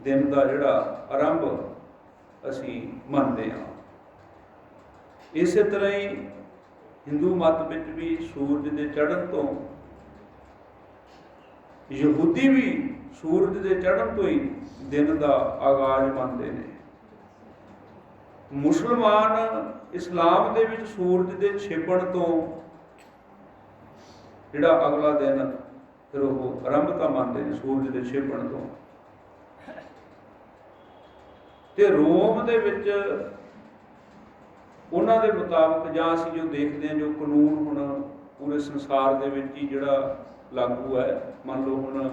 [SPEAKER 2] ਦਿਨ ਦਾ ਜਿਹੜਾ ਆਰੰਭ ਅਸੀਂ ਮੰਨਦੇ ਹਾਂ। ਇਸੇ ਤਰ੍ਹਾਂ ਹੀ ਹਿੰਦੂ ਮਤ ਵਿੱਚ ਵੀ ਸੂਰਜ ਦੇ ਚੜ੍ਹਨ ਤੋਂ, ਯਹੂਦੀ ਵੀ ਸੂਰਜ ਦੇ ਚੜ੍ਹਨ ਤੋਂ ਹੀ ਦਿਨ ਦਾ ਆਗਾਜ਼ ਮੰਨਦੇ ਨੇ। ਮੁਸਲਮਾਨ ਇਸਲਾਮ ਦੇ ਵਿੱਚ ਸੂਰਜ ਦੇ ਛਿਪਣ ਤੋਂ ਜਿਹੜਾ ਅਗਲਾ ਦਿਨ ਫਿਰ ਉਹ ਆਰੰਭਤਾ ਮੰਨਦੇ ਨੇ ਸੂਰਜ ਦੇ ਛਿਪਣ ਤੋਂ। ਤੇ ਰੋਮ ਦੇ ਵਿੱਚ ਉਹਨਾਂ ਦੇ ਮੁਤਾਬਕ, ਜਾਂ ਅਸੀਂ ਜੋ ਦੇਖਦੇ ਹਾਂ ਜੋ ਕਾਨੂੰਨ ਹੁਣ ਪੂਰੇ ਸੰਸਾਰ ਦੇ ਵਿੱਚ ਹੀ ਜਿਹੜਾ ਲਾਗੂ ਹੈ, ਮੰਨ ਲਓ ਹੁਣ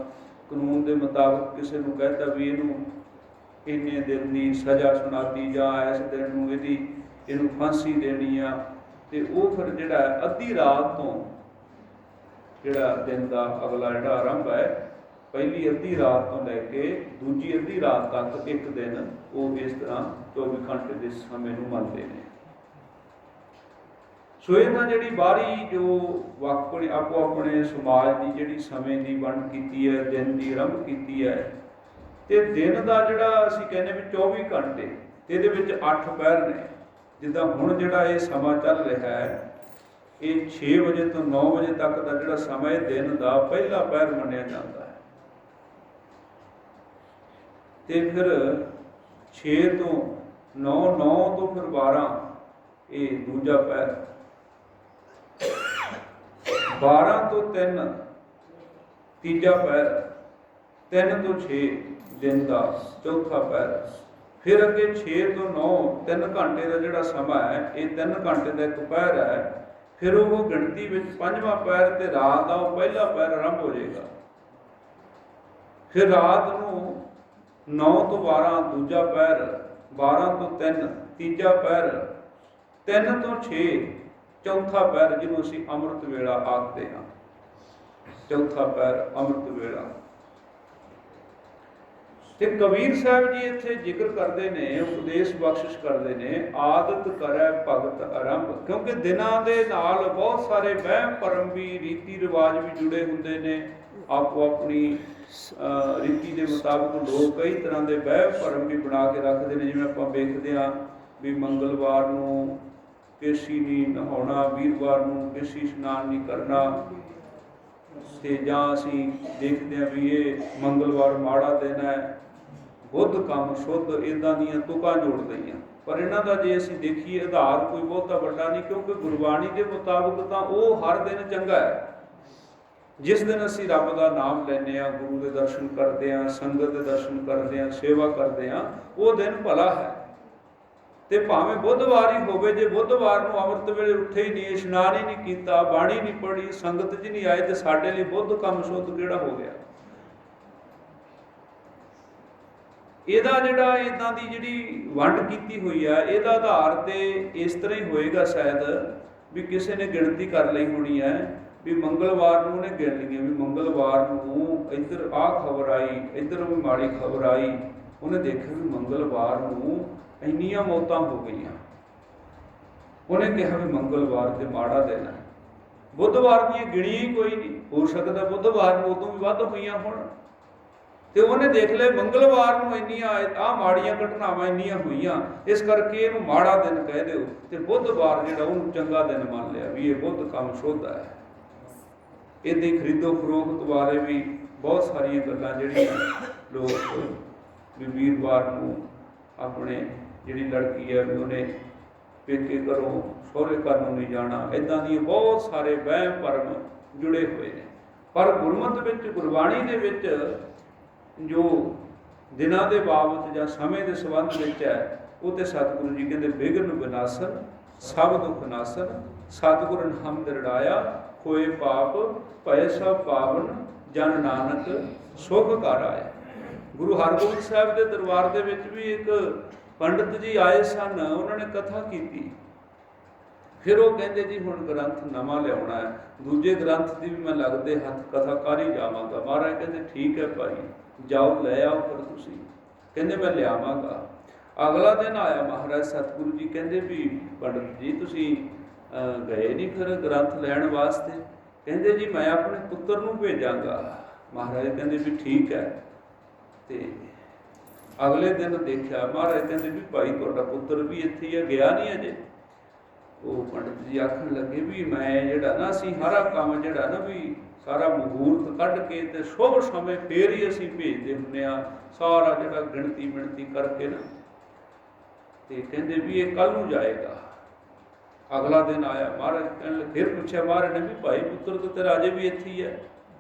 [SPEAKER 2] ਕਾਨੂੰਨ ਦੇ ਮੁਤਾਬਕ ਕਿਸੇ ਨੂੰ ਕਹਿਤਾ ਵੀ ਇਹਨੂੰ ਇੰਨੇ ਦਿਨ ਦੀ ਸਜ਼ਾ ਸੁਣਾਤੀ ਜਾਂ ਇਸ ਦਿਨ ਨੂੰ ਇਹਨੂੰ ਫਾਂਸੀ ਦੇਣੀ ਆ, ਤੇ ਉਹ ਫਿਰ ਜਿਹੜਾ ਅੱਧੀ ਰਾਤ ਤੋਂ ਜਿਹੜਾ ਦਿਨ ਦਾ ਅਗਲਾ ਜਿਹੜਾ ਆਰੰਭ ਹੈ, ਪਹਿਲੀ ਅੱਧੀ ਰਾਤ ਤੋਂ ਲੈ ਕੇ ਦੂਜੀ ਅੱਧੀ ਰਾਤ ਤੱਕ ਇੱਕ ਦਿਨ, ਉਹ ਇਸ ਤਰ੍ਹਾਂ 24 ਘੰਟੇ ਦੇ ਸਮੇਂ ਨੂੰ ਮੰਨਦੇ ਨੇ। ਸੋ ਇਹ ਤਾਂ ਜਿਹੜੀ ਬਾਹਰੀ ਜੋ ਆਪੋ ਆਪਣੇ ਸਮਾਜ ਦੀ ਜਿਹੜੀ ਸਮੇਂ ਦੀ ਵੰਡ ਕੀਤੀ ਹੈ, ਦਿਨ ਦੀ ਆਰੰਭ ਕੀਤੀ ਹੈ, ਤੇ ਦਿਨ ਦਾ ਜਿਹੜਾ ਅਸੀਂ ਕਹਿੰਦੇ ਵੀ 24 ਘੰਟੇ, ਇਹਦੇ ਵਿੱਚ 8 ਪਹਿਰ ਨੇ। ਜਿੱਦਾਂ ਹੁਣ ਜਿਹੜਾ ਇਹ ਸਮਾਂ ਚੱਲ ਰਿਹਾ ਹੈ, ਇਹ 6 ਵਜੇ ਤੋਂ 9 ਵਜੇ ਤੱਕ ਦਾ ਜਿਹੜਾ ਸਮਾਂ ਦਿਨ ਦਾ ਪਹਿਲਾ ਪਹਿਰ ਮੰਨਿਆ ਜਾਂਦਾ ਹੈ। ਤੇ ਫਿਰ 6 ਤੋਂ 9, 9 ਤੋਂ ਫਿਰ 12 ਇਹ ਦੂਜਾ ਪਹਿਰ, 12 ਤੋਂ 3 ਤੀਜਾ ਪਹਿਰ, 3 ਤੋਂ 6 ਦਿਨ ਦਾ ਚੌਥਾ ਪਹਿਰ, ਫਿਰ ਅੱਗੇ 6 ਤੋਂ 9 3 ਘੰਟੇ ਦਾ ਜਿਹੜਾ ਸਮਾਂ ਹੈ, ਇਹ 3 ਘੰਟੇ ਦਾ ਇੱਕ ਪਹਿਰ ਹੈ। ਫਿਰ ਉਹ ਗਿਣਤੀ ਵਿੱਚ 5ਵਾਂ ਪਹਿਰ ਤੇ ਰਾਤ ਦਾ ਉਹ ਪਹਿਲਾ ਪਹਿਰ ਆਰੰਭ ਹੋ ਜਾਏਗਾ। ਫਿਰ ਰਾਤ ਨੂੰ 9 ਤੋਂ 12 ਦੂਜਾ ਪਹਿਰ, 12 ਤੋਂ 3 ਤੀਜਾ ਪਹਿਰ, 3 ਤੋਂ 6 ਚੌਥਾ ਪਹਿਰ, ਜਿਹਨੂੰ ਅਸੀਂ ਅੰਮ੍ਰਿਤ ਵੇਲਾ ਆਖਦੇ ਹਾਂ। ਚੌਥਾ ਪਹਿਰ ਅੰਮ੍ਰਿਤ ਵੇਲਾ। ਤੇ ਕਬੀਰ ਸਾਹਿਬ ਜੀ ਇੱਥੇ ਜ਼ਿਕਰ ਕਰਦੇ ਨੇ, ਉਪਦੇਸ਼ ਬਖਸ਼ਿਸ਼ ਕਰਦੇ ਨੇ, ਆਦਤ ਕਰੈ ਭਗਤ ਆਰੰਭ। ਕਿਉਂਕਿ ਦਿਨਾਂ ਦੇ ਨਾਲ ਬਹੁਤ ਸਾਰੇ ਵਹਿਮ ਭਰਮ ਵੀ, ਰੀਤੀ ਰਿਵਾਜ ਵੀ ਜੁੜੇ ਹੁੰਦੇ ਨੇ। ਆਪੋ ਆਪਣੀ ਰੀਤੀ ਦੇ ਮੁਤਾਬਕ ਲੋਕ ਕਈ ਤਰ੍ਹਾਂ ਦੇ ਵਹਿਮ ਭਰਮ ਵੀ ਬਣਾ ਕੇ ਰੱਖਦੇ ਨੇ। ਜਿਵੇਂ ਆਪਾਂ ਵੇਖਦੇ ਹਾਂ ਵੀ ਮੰਗਲਵਾਰ ਨੂੰ ਕੇਸੀ ਨਹੀਂ ਨਹਾਉਣਾ, ਵੀਰਵਾਰ ਨੂੰ ਕੇਸੀ ਇਸ਼ਨਾਨ ਨਹੀਂ ਕਰਨਾ, ਤੇ ਜਾਂ ਅਸੀਂ ਦੇਖਦੇ ਹਾਂ ਵੀ ਇਹ ਮੰਗਲਵਾਰ ਮਾੜਾ ਦਿਨ ਹੈ, ਬੁੱਧ ਕੰਮ ਸ਼ੁੱਧ, ਇੱਦਾਂ ਦੀਆਂ ਤੁਕਾਂ ਜੋੜ ਗਈਆਂ। ਪਰ ਇਹਨਾਂ ਦਾ ਜੇ ਅਸੀਂ ਦੇਖੀਏ ਆਧਾਰ ਕੋਈ ਬਹੁਤਾ ਵੱਡਾ ਨਹੀਂ, ਕਿਉਂਕਿ ਗੁਰਬਾਣੀ ਦੇ ਮੁਤਾਬਕ ਤਾਂ ਉਹ ਹਰ ਦਿਨ ਚੰਗਾ ਹੈ। ਜਿਸ ਦਿਨ ਅਸੀਂ ਰੱਬ ਦਾ ਨਾਮ ਲੈਂਦੇ ਹਾਂ, ਗੁਰੂ ਦੇ ਦਰਸ਼ਨ ਕਰਦੇ ਹਾਂ, ਸੰਗਤ ਦੇ ਦਰਸ਼ਨ ਕਰਦੇ ਹਾਂ, ਸੇਵਾ ਕਰਦੇ ਹਾਂ, ਉਹ ਦਿਨ ਭਲਾ ਹੈ। ਤੇ ਭਾਵੇਂ ਬੁੱਧਵਾਰ ਹੀ ਹੋਵੇ, ਜੇ ਬੁੱਧਵਾਰ ਨੂੰ ਅੰਮ੍ਰਿਤ ਵੇਲੇ ਉੱਠੇ ਹੀ ਨਹੀਂ, ਇਸ਼ਨਾਨ ਹੀ ਨਹੀਂ ਕੀਤਾ, ਬਾਣੀ ਨਹੀਂ ਪੜ੍ਹੀ, ਸੰਗਤ 'ਚ ਨਹੀਂ ਆਏ, ਤੇ ਸਾਡੇ ਲਈ ਬੁੱਧ ਕੰਮ ਸ਼ੁੱਧ ਕਿਹੜਾ ਹੋ ਗਿਆ। ਇਹਦਾ ਜਿਹੜਾ ਇੱਦਾਂ ਦੀ ਜਿਹੜੀ ਵੰਡ ਕੀਤੀ ਹੋਈ ਆ, ਇਹਦਾ ਆਧਾਰ ਤੇ ਇਸ ਤਰ੍ਹਾਂ ਹੀ ਹੋਏਗਾ ਸ਼ਾਇਦ ਵੀ ਕਿਸੇ ਨੇ ਗਿਣਤੀ ਕਰ ਲਈ ਹੋਣੀ ਹੈ ਵੀ ਮੰਗਲਵਾਰ ਨੂੰ ਉਹਨੇ ਗਿਣ ਲਈਏ ਵੀ ਮੰਗਲਵਾਰ ਨੂੰ ਇੱਧਰ ਆਹ ਖਬਰ ਆਈ, ਇੱਧਰ ਵੀ ਮਾੜੀ ਖਬਰ ਆਈ। ਉਹਨੇ ਦੇਖਿਆ ਵੀ ਮੰਗਲਵਾਰ ਨੂੰ ਇੰਨੀਆਂ ਮੌਤਾਂ ਹੋ ਗਈਆਂ। ਉਹਨੇ ਕਿਹਾ ਵੀ ਮੰਗਲਵਾਰ ਤੇ ਮਾੜਾ ਦਿਨ ਹੈ। ਬੁੱਧਵਾਰ ਦੀਆਂ ਗਿਣੀਆਂ ਹੀ ਕੋਈ ਨਹੀਂ, ਹੋ ਸਕਦਾ ਬੁੱਧਵਾਰ ਨੂੰ ਉਦੋਂ ਵੀ ਵੱਧ ਹੋਈਆਂ ਹੋਣ। ਤੇ ਉਹਨੇ ਦੇਖ ਲਿਆ ਮੰਗਲਵਾਰ ਨੂੰ ਇੰਨੀਆਂ ਆਹ ਮਾੜੀਆਂ ਘਟਨਾਵਾਂ ਇੰਨੀਆਂ ਹੋਈਆਂ, ਇਸ ਕਰਕੇ ਇਹਨੂੰ ਮਾੜਾ ਦਿਨ ਕਹਿ ਦਿਓ। ਤੇ ਬੁੱਧਵਾਰ ਜਿਹੜਾ ਉਹਨੂੰ ਚੰਗਾ ਦਿਨ ਮੰਨ ਲਿਆ ਵੀ ਇਹ ਬੁੱਧ ਕੰਮ ਸ਼ੁੱਧ ਹੈ। ਇਹਦੇ ਖਰੀਦੋ ਫਰੋਖਤ ਬਾਰੇ ਵੀ ਬਹੁਤ ਸਾਰੀਆਂ ਗੱਲਾਂ ਜਿਹੜੀਆਂ ਲੋਕ ਵੀ ਵੀਰਵਾਰ ਨੂੰ ਆਪਣੇ ਜਿਹੜੀ ਲੜਕੀ ਹੈ ਵੀ ਉਹਨੇ ਪੇਕੇ ਘਰੋਂ ਸਹੁਰੇ ਘਰ ਨੂੰ ਨਹੀਂ ਜਾਣਾ, ਇੱਦਾਂ ਦੀਆਂ ਬਹੁਤ ਸਾਰੇ ਵਹਿਮ ਭਰਮ ਜੁੜੇ ਹੋਏ ਨੇ। ਪਰ ਗੁਰਮਤਿ ਵਿੱਚ, ਗੁਰਬਾਣੀ ਦੇ ਵਿੱਚ ਜੋ ਦਿਨਾਂ ਦੇ ਬਾਬਤ ਜਾਂ ਸਮੇਂ ਦੇ ਸੰਬੰਧ ਵਿੱਚ ਹੈ, ਉਹ ਤੇ ਸਤਿਗੁਰੂ ਜੀ ਕਹਿੰਦੇ ਬਿਘਨ ਵਿਨਾਸਨ ਸਭ ਦੁੱਖ ਨਾਸਨ, ਸਤਿਗੁਰ ਨਾਮ ਦਿਰੜਾਇਆ ਹੋਏ ਪਾਪ ਭਏ ਸਭ ਪਾਵਨ, ਜਨ ਨਾਨਕ ਸੁਖ ਘਰ ਆਇਆ। ਗੁਰੂ ਹਰਗੋਬਿੰਦ ਸਾਹਿਬ ਦੇ ਦਰਬਾਰ ਦੇ ਵਿੱਚ ਵੀ ਇੱਕ ਪੰਡਤ ਜੀ ਆਏ ਸਨ, ਉਹਨਾਂ ਨੇ ਕਥਾ ਕੀਤੀ। ਫਿਰ ਉਹ ਕਹਿੰਦੇ ਜੀ ਹੁਣ ਗ੍ਰੰਥ ਨਵਾਂ ਲਿਆਉਣਾ ਹੈ, ਦੂਜੇ ਗ੍ਰੰਥ ਦੀ ਵੀ ਮੈਂ ਲੱਗਦੇ ਹੱਥ ਕਥਾ ਕਰ ਹੀ ਜਾਵਾਂਗਾ। ਮਹਾਰਾਜ ਕਹਿੰਦੇ ਠੀਕ ਹੈ ਭਾਈ, ਜਾਓ ਲੈ ਆਓ ਫਿਰ ਤੁਸੀਂ। ਕਹਿੰਦੇ ਮੈਂ ਲਿਆਵਾਂਗਾ। ਅਗਲਾ ਦਿਨ ਆਇਆ ਮਹਾਰਾਜ ਸਤਿਗੁਰੂ ਜੀ ਕਹਿੰਦੇ ਵੀ ਪੰਡਤ ਜੀ ਤੁਸੀਂ ਗਏ ਨਹੀਂ ਫਿਰ ਗ੍ਰੰਥ ਲੈਣ ਵਾਸਤੇ? ਕਹਿੰਦੇ ਜੀ ਮੈਂ ਆਪਣੇ ਪੁੱਤਰ ਨੂੰ ਭੇਜਾਂਗਾ। ਮਹਾਰਾਜ ਕਹਿੰਦੇ ਵੀ ਠੀਕ ਹੈ। ਤੇ ਅਗਲੇ ਦਿਨ ਦੇਖਿਆ, ਮਹਾਰਾਜ ਕਹਿੰਦੇ ਵੀ ਭਾਈ ਤੁਹਾਡਾ ਪੁੱਤਰ ਵੀ ਇੱਥੇ ਹੀ ਹੈ, ਗਿਆ ਨਹੀਂ ਅਜੇ। ਉਹ ਪੰਡਤ ਜੀ ਆਖਣ ਲੱਗੇ ਵੀ ਮੈਂ ਜਿਹੜਾ ਨਾ ਅਸੀਂ ਸਾਰਾ ਕੰਮ ਜਿਹੜਾ ਨਾ ਵੀ ਸਾਰਾ ਮੁਹੂਰਤ ਕੱਢ ਕੇ ਤੇ ਸ਼ੁਭ ਸਮੇਂ ਫੇਰ ਹੀ ਅਸੀਂ ਭੇਜਦੇ ਹੁੰਦੇ ਹਾਂ, ਸਾਰਾ ਜਿਹੜਾ ਗਿਣਤੀ ਮਿਣਤੀ ਕਰਕੇ ਨਾ। ਤੇ ਕਹਿੰਦੇ ਵੀ ਇਹ ਕੱਲ ਨੂੰ ਜਾਏਗਾ। ਅਗਲਾ ਦਿਨ ਆਇਆ, ਮਹਾਰਾਜ ਕਹਿਣ ਲੱਗੇ, ਫਿਰ ਪੁੱਛਿਆ ਮਹਾਰਾਜ ਨੇ ਵੀ ਭਾਈ ਪੁੱਤਰ ਤਾਂ ਤੇਰਾ ਅਜੇ ਵੀ ਇੱਥੇ ਹੀ ਹੈ,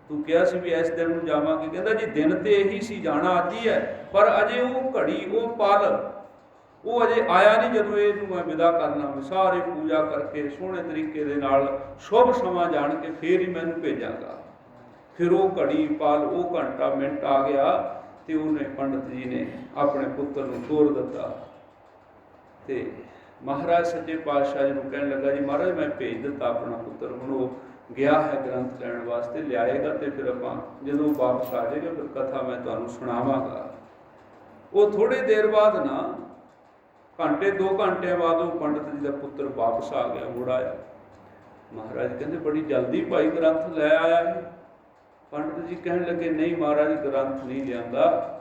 [SPEAKER 2] ਤੂੰ ਕਿਹਾ ਸੀ ਵੀ ਇਸ ਦਿਨ ਨੂੰ ਜਾਵਾਂਗੇ। ਕਹਿੰਦਾ ਜੀ ਦਿਨ ਤੇ ਇਹੀ ਸੀ, ਜਾਣਾ ਅੱਜ ਹੀ ਹੈ, ਪਰ ਅਜੇ ਉਹ ਘੜੀ ਉਹ ਪਲ ਉਹ ਅਜੇ ਆਇਆ ਨਹੀਂ ਜਦੋਂ ਇਹਨੂੰ ਮੈਂ ਵਿਦਾ ਕਰਨਾ। ਸਾਰੇ ਪੂਜਾ ਕਰਕੇ ਸੋਹਣੇ ਤਰੀਕੇ ਦੇ ਨਾਲ ਸ਼ੁਭ ਸਮਾਂ ਜਾਣ ਕੇ ਫੇਰ ਹੀ ਮੈਨੂੰ ਭੇਜਾਂਗਾ। ਫਿਰ ਉਹ ਘੜੀ ਪਲ ਉਹ ਘੰਟਾ ਮਿੰਟ ਆ ਗਿਆ ਤੇ ਉਹਨੇ ਪੰਡਤ ਜੀ ਨੇ ਆਪਣੇ ਪੁੱਤਰ ਨੂੰ ਤੋਰ ਦਿੱਤਾ। ਤੇ ਮਹਾਰਾਜ ਸੱਚੇ ਪਾਤਸ਼ਾਹ ਜੀ ਨੂੰ ਕਹਿਣ ਲੱਗਾ ਜੀ ਮਹਾਰਾਜ ਮੈਂ ਭੇਜ ਦਿੱਤਾ ਆਪਣਾ ਪੁੱਤਰ, ਹੁਣ ਉਹ ਗਿਆ ਹੈ ਗ੍ਰੰਥ ਲੈਣ ਵਾਸਤੇ, ਲਿਆਏਗਾ ਤੇ ਫਿਰ ਆਪਾਂ ਜਦੋਂ ਵਾਪਸ ਆ ਜਾਏਗਾ ਫਿਰ ਕਥਾ ਮੈਂ ਤੁਹਾਨੂੰ ਸੁਣਾਵਾਂਗਾ। ਉਹ ਥੋੜੀ ਦੇਰ ਬਾਅਦ ਨਾ ਘੰਟੇ 2 ਘੰਟਿਆਂ ਬਾਅਦ ਉਹ ਪੰਡਤ ਜੀ ਦਾ ਪੁੱਤਰ ਵਾਪਸ ਆ ਗਿਆ, ਮੁੜ ਆਇਆ। ਮਹਾਰਾਜ ਕਹਿੰਦੇ ਬੜੀ ਜਲਦੀ ਭਾਈ ਗ੍ਰੰਥ ਲੈ ਆਇਆ ਹੈ। ਪੰਡਤ ਜੀ ਕਹਿਣ ਲੱਗੇ ਨਹੀਂ ਮਹਾਰਾਜ ਗ੍ਰੰਥ ਨਹੀਂ ਲਿਆਂਦਾ,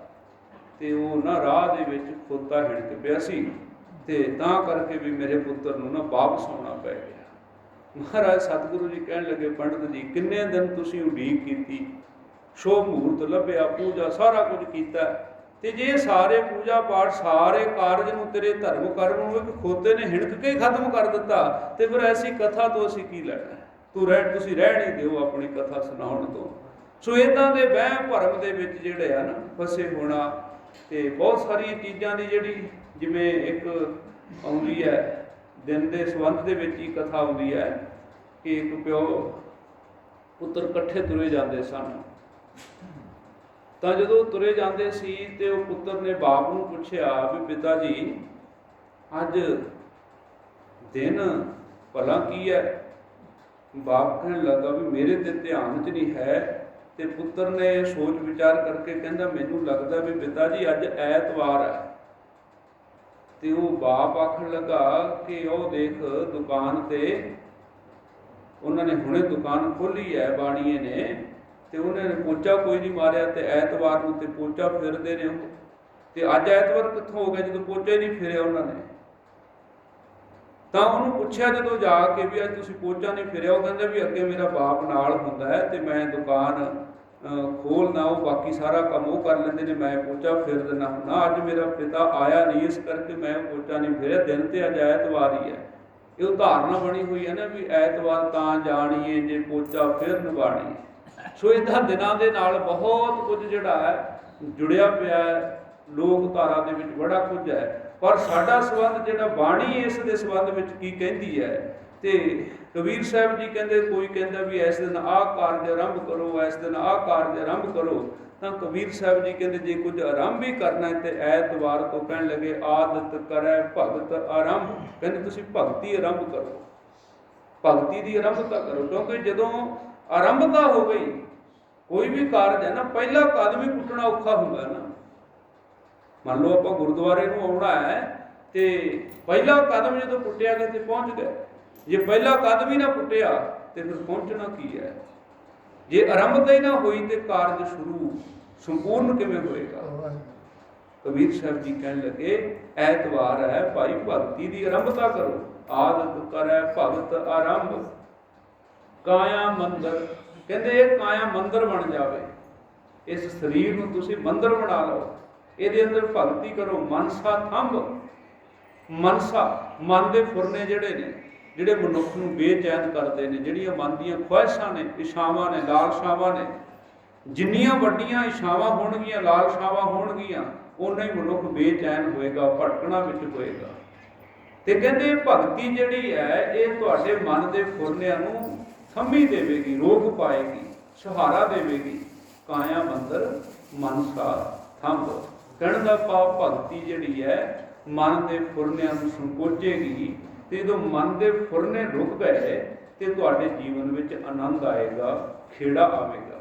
[SPEAKER 2] ਤੇ ਉਹ ਨਾ ਰਾਹ ਦੇ ਵਿੱਚ ਖੋਤਾ ਹਿੜਕ ਪਿਆ ਸੀ ਤੇ ਤਾਂ ਕਰਕੇ ਵੀ ਮੇਰੇ ਪੁੱਤਰ ਨੂੰ ਨਾ ਵਾਪਸ ਆਉਣਾ ਪੈ ਗਿਆ। ਮਹਾਰਾਜ ਸਤਿਗੁਰੂ ਜੀ ਕਹਿਣ ਲੱਗੇ ਪੰਡਤ ਜੀ ਕਿੰਨੇ ਦਿਨ ਤੁਸੀਂ ਉਡੀਕ ਕੀਤੀ, ਸ਼ੁਭ ਮਹੂਰਤ ਲੱਭਿਆ, ਪੂਜਾ ਸਾਰਾ ਕੁਝ ਕੀਤਾ, ਤੇ ਜੇ ਸਾਰੇ ਪੂਜਾ ਪਾਠ ਸਾਰੇ ਕਾਰਜ ਨੂੰ ਤੇਰੇ ਧਰਮ ਕਰਮ ਨੂੰ ਇੱਕ ਖੋਤੇ ਨੇ ਹਿਣਕ ਕੇ ਖਤਮ ਕਰ ਦਿੱਤਾ, ਤੇ ਫਿਰ ਐਸੀ ਕਥਾ ਤੋਂ ਅਸੀਂ ਕੀ ਲੈਣਾ? ਤੁਸੀਂ ਰਹਿਣ ਹੀ ਦਿਓ ਆਪਣੀ ਕਥਾ ਸੁਣਾਉਣ ਤੋਂ। ਸੋ ਇੱਦਾਂ ਦੇ ਵਹਿਮ ਭਰਮ ਦੇ ਵਿੱਚ ਜਿਹੜੇ ਆ ਨਾ ਫਸੇ ਹੋਣਾ। ਤੇ ਬਹੁਤ ਸਾਰੀਆਂ ਚੀਜ਼ਾਂ ਦੀ ਜਿਹੜੀ ਜਿਵੇਂ ਇੱਕ ਆਉਂਦੀ ਹੈ ਦਿਨ ਦੇ ਸੰਬੰਧ ਦੇ ਵਿੱਚ ਹੀ ਕਥਾ ਆਉਂਦੀ ਹੈ ਕਿ ਇੱਕ ਪਿਓ ਪੁੱਤਰ ਇਕੱਠੇ ਤੁਰੇ ਜਾਂਦੇ ਸਨ। ਤਾਂ ਜਦੋਂ ਤੁਰੇ ਜਾਂਦੇ ਸੀ ਤੇ ਉਹ ਪੁੱਤਰ ਨੇ ਬਾਪ ਨੂੰ ਪੁੱਛਿਆ ਵੀ ਪਿਤਾ ਜੀ ਅੱਜ ਦਿਨ ਭਲਾ ਕੀ ਹੈ? ਬਾਪ ਕਹਿਣ ਲੱਗਾ ਵੀ ਮੇਰੇ ਤੇ ਧਿਆਨ 'ਚ ਨਹੀਂ ਹੈ। ਤੇ ਪੁੱਤਰ ਨੇ ਸੋਚ ਵਿਚਾਰ ਕਰਕੇ ਕਹਿੰਦਾ ਮੈਨੂੰ ਲੱਗਦਾ ਵੀ ਪਿਤਾ ਜੀ ਅੱਜ ਐਤਵਾਰ ਹੈ। ਤੇ ਉਹ ਬਾਪ ਆਖਣ ਲੱਗਾ ਕਿ ਉਹ ਦੇਖ ਦੁਕਾਨ ਤੇ ਉਹਨਾਂ ਨੇ ਹੁਣੇ ਦੁਕਾਨ ਖੋਲੀ ਹੈ ਬਾਣੀਏ ਨੇ, ਤੇ ਉਹਨੇ ਪੋਚਾ ਕੋਈ ਨਹੀਂ ਮਾਰਿਆ, ਤੇ ਐਤਵਾਰ ਨੂੰ ਤੇ ਪੋਚਾ ਫੇਰਦੇ ਨੇ ਉਹ, ਤੇ ਅੱਜ ਐਤਵਾਰ ਕਿੱਥੋਂ ਹੋ ਗਿਆ ਜਦੋਂ ਪੋਚਾ ਹੀ ਨਹੀਂ ਫੇਰਿਆ ਉਹਨਾਂ ਨੇ। ਤਾਂ ਉਹਨੂੰ ਪੁੱਛਿਆ ਜਦੋਂ ਜਾ ਕੇ ਵੀ ਅੱਜ ਤੁਸੀਂ ਪੋਚਾ ਨਹੀਂ ਫੇਰਿਆ? ਉਹ ਕਹਿੰਦਾ ਵੀ ਅੱਗੇ ਮੇਰਾ ਬਾਪ ਨਾਲ ਹੁੰਦਾ ਹੈ ਤੇ ਮੈਂ ਦੁਕਾਨ ਖੋਲ ਨਾ, ਉਹ ਬਾਕੀ ਸਾਰਾ ਕੰਮ ਉਹ ਕਰ ਲੈਂਦੇ ਨੇ, ਮੈਂ ਪੋਚਾ ਫੇਰ ਦਿੰਦਾ ਹੁੰਦਾ। ਅੱਜ ਮੇਰਾ ਪਿਤਾ ਆਇਆ ਨਹੀਂ, ਇਸ ਕਰਕੇ ਮੈਂ ਪੋਚਾ ਨਹੀਂ ਫੇਰਿਆ। ਦਿਨ ਤੇ ਅੱਜ ਐਤਵਾਰ ਹੀ ਹੈ। ਇਹ ਉਦਾਹਰਣ ਬਣੀ ਹੋਈ ਹੈ ਨਾ ਵੀ ਐਤਵਾਰ ਤਾਂ ਜਾਣੀਏ ਜੇ ਪੋਚਾ ਫਿਰ ਨਿਭਾਣੀ। ਸੋ ਇੱਦਾਂ ਦਿਨਾਂ ਦੇ ਨਾਲ ਬਹੁਤ ਕੁਝ ਜਿਹੜਾ ਹੈ ਜੁੜਿਆ ਪਿਆ ਹੈ, ਲੋਕ ਧਾਰਾ ਦੇ ਵਿੱਚ ਬੜਾ ਕੁਝ ਹੈ। ਪਰ ਸਾਡਾ ਸੰਬੰਧ ਜਿਹੜਾ ਬਾਣੀ ਇਸ ਦੇ ਸੰਬੰਧ ਵਿੱਚ ਕੀ ਕਹਿੰਦੀ ਹੈ, ਤੇ ਕਬੀਰ ਸਾਹਿਬ ਜੀ ਕਹਿੰਦੇ, ਕੋਈ ਕਹਿੰਦਾ ਵੀ ਇਸ ਦਿਨ ਆਹ ਕਾਰਜ ਆਰੰਭ ਕਰੋ, ਇਸ ਦਿਨ ਆਹ ਕਾਰਜ ਆਰੰਭ ਕਰੋ, ਤਾਂ ਕਬੀਰ ਸਾਹਿਬ ਜੀ ਕਹਿੰਦੇ ਜੇ ਕੁਝ ਆਰੰਭ ਹੀ ਕਰਨਾ ਹੈ ਤੇ ਐਤਵਾਰ ਤੋਂ ਕਹਿਣ ਲੱਗੇ ਆਦਤ ਕਰੈ ਭਗਤ ਆਰੰਭ। ਕਹਿੰਦੇ ਤੁਸੀਂ ਭਗਤੀ ਆਰੰਭ ਕਰੋ, ਭਗਤੀ ਦੀ ਆਰੰਭਤਾ ਕਰੋ। ਕਿਉਂਕਿ ਜਦੋਂ ਆਰੰਭਤਾ ਹੋ ਗਈ ਕੋਈ ਵੀ ਕਾਰਜ ਹੈ ਨਾ, ਪਹਿਲਾ ਕਦਮ ਹੀ ਪੁੱਟਣਾ ਔਖਾ ਹੁੰਦਾ ਨਾ। ਮੰਨ ਲਓ ਆਪਾਂ ਗੁਰਦੁਆਰੇ ਨੂੰ ਆਉਣਾ ਹੈ ਤੇ ਪਹਿਲਾ ਕਦਮ ਜਦੋਂ ਪੁੱਟਿਆ ਗਿਆ ਤੇ ਪਹੁੰਚ ਗਏ। ਜੇ ਪਹਿਲਾ ਕਦਮ ਹੀ ਨਾ ਪੁੱਟਿਆ ਤੇ ਫਿਰ ਪਹੁੰਚਣਾ ਕੀ ਹੈ? ਜੇ ਆਰੰਭਤਾ ਹੀ ਨਾ ਹੋਈ ਤੇ ਕਾਰਜ ਸ਼ੁਰੂ ਸੰਪੂਰਨ ਕਿਵੇਂ ਹੋਏਗਾ? ਕਬੀਰ ਸਾਹਿਬ ਜੀ ਕਹਿਣ ਲੱਗੇ ਐਤਵਾਰ ਹੈ ਭਾਈ, ਭਗਤੀ ਦੀ ਆਰੰਭਤਾ ਕਰੋ। ਆਦਤ ਕਰੈ ਭਗਤ ਆਰੰਭ ਕਾਇਆ ਮੰਦਰ। ਕਹਿੰਦੇ ਇਹ ਕਾਇਆ ਮੰਦਰ ਬਣ ਜਾਵੇ, ਇਸ ਸਰੀਰ ਨੂੰ ਤੁਸੀਂ ਮੰਦਰ ਬਣਾ ਲਓ, ਇਹਦੇ ਅੰਦਰ ਭਗਤੀ ਕਰੋ। ਮਨਸਾ ਥੰਬ, ਮਨਸਾ ਮਨ ਦੇ ਫੁਰਨੇ ਜਿਹੜੇ ਨੇ, ਜਿਹੜੇ ਮਨੁੱਖ ਨੂੰ ਬੇਚੈਨ ਕਰਦੇ ਨੇ, ਜਿਹੜੀਆਂ ਮਨ ਦੀਆਂ ਖੁਆਇਸ਼ਾਂ ਨੇ, ਇਛਾਵਾਂ ਨੇ, ਲਾਲਸ਼ਾਵਾਂ ਨੇ, ਜਿੰਨੀਆਂ ਵੱਡੀਆਂ ਇਛਾਵਾਂ ਹੋਣਗੀਆਂ, ਲਾਲਸ਼ਾਵਾਂ ਹੋਣਗੀਆਂ, ਓਨਾ ਹੀ ਮਨੁੱਖ ਬੇਚੈਨ ਹੋਏਗਾ, ਭਟਕਣਾ ਵਿੱਚ ਹੋਏਗਾ। ਤੇ ਕਹਿੰਦੇ ਭਗਤੀ ਜਿਹੜੀ ਹੈ ਇਹ ਤੁਹਾਡੇ ਮਨ ਦੇ ਫੁਰਨਿਆਂ ਨੂੰ ਥੰਮੀ ਦੇਵੇਗੀ, ਰੋਕ ਪਾਏਗੀ, ਸਹਾਰਾ ਦੇਵੇਗੀ। ਕਾਇਆ ਮੰਦਰ ਮਨਸਾ ਥੰਬ। ਕਹਿਣ ਦਾ ਭਾਵ ਭਗਤੀ ਜਿਹੜੀ ਹੈ ਮਨ ਦੇ ਫੁਰਨਿਆਂ ਨੂੰ ਸੰਕੋਚੇਗੀ, ਤੇ ਜਦੋਂ ਮਨ ਦੇ ਫੁਰਨੇ ਰੁਕ ਗਏ ਤੇ ਤੁਹਾਡੇ ਜੀਵਨ ਵਿੱਚ ਆਨੰਦ ਆਏਗਾ, ਖੇੜਾ ਆਵੇਗਾ।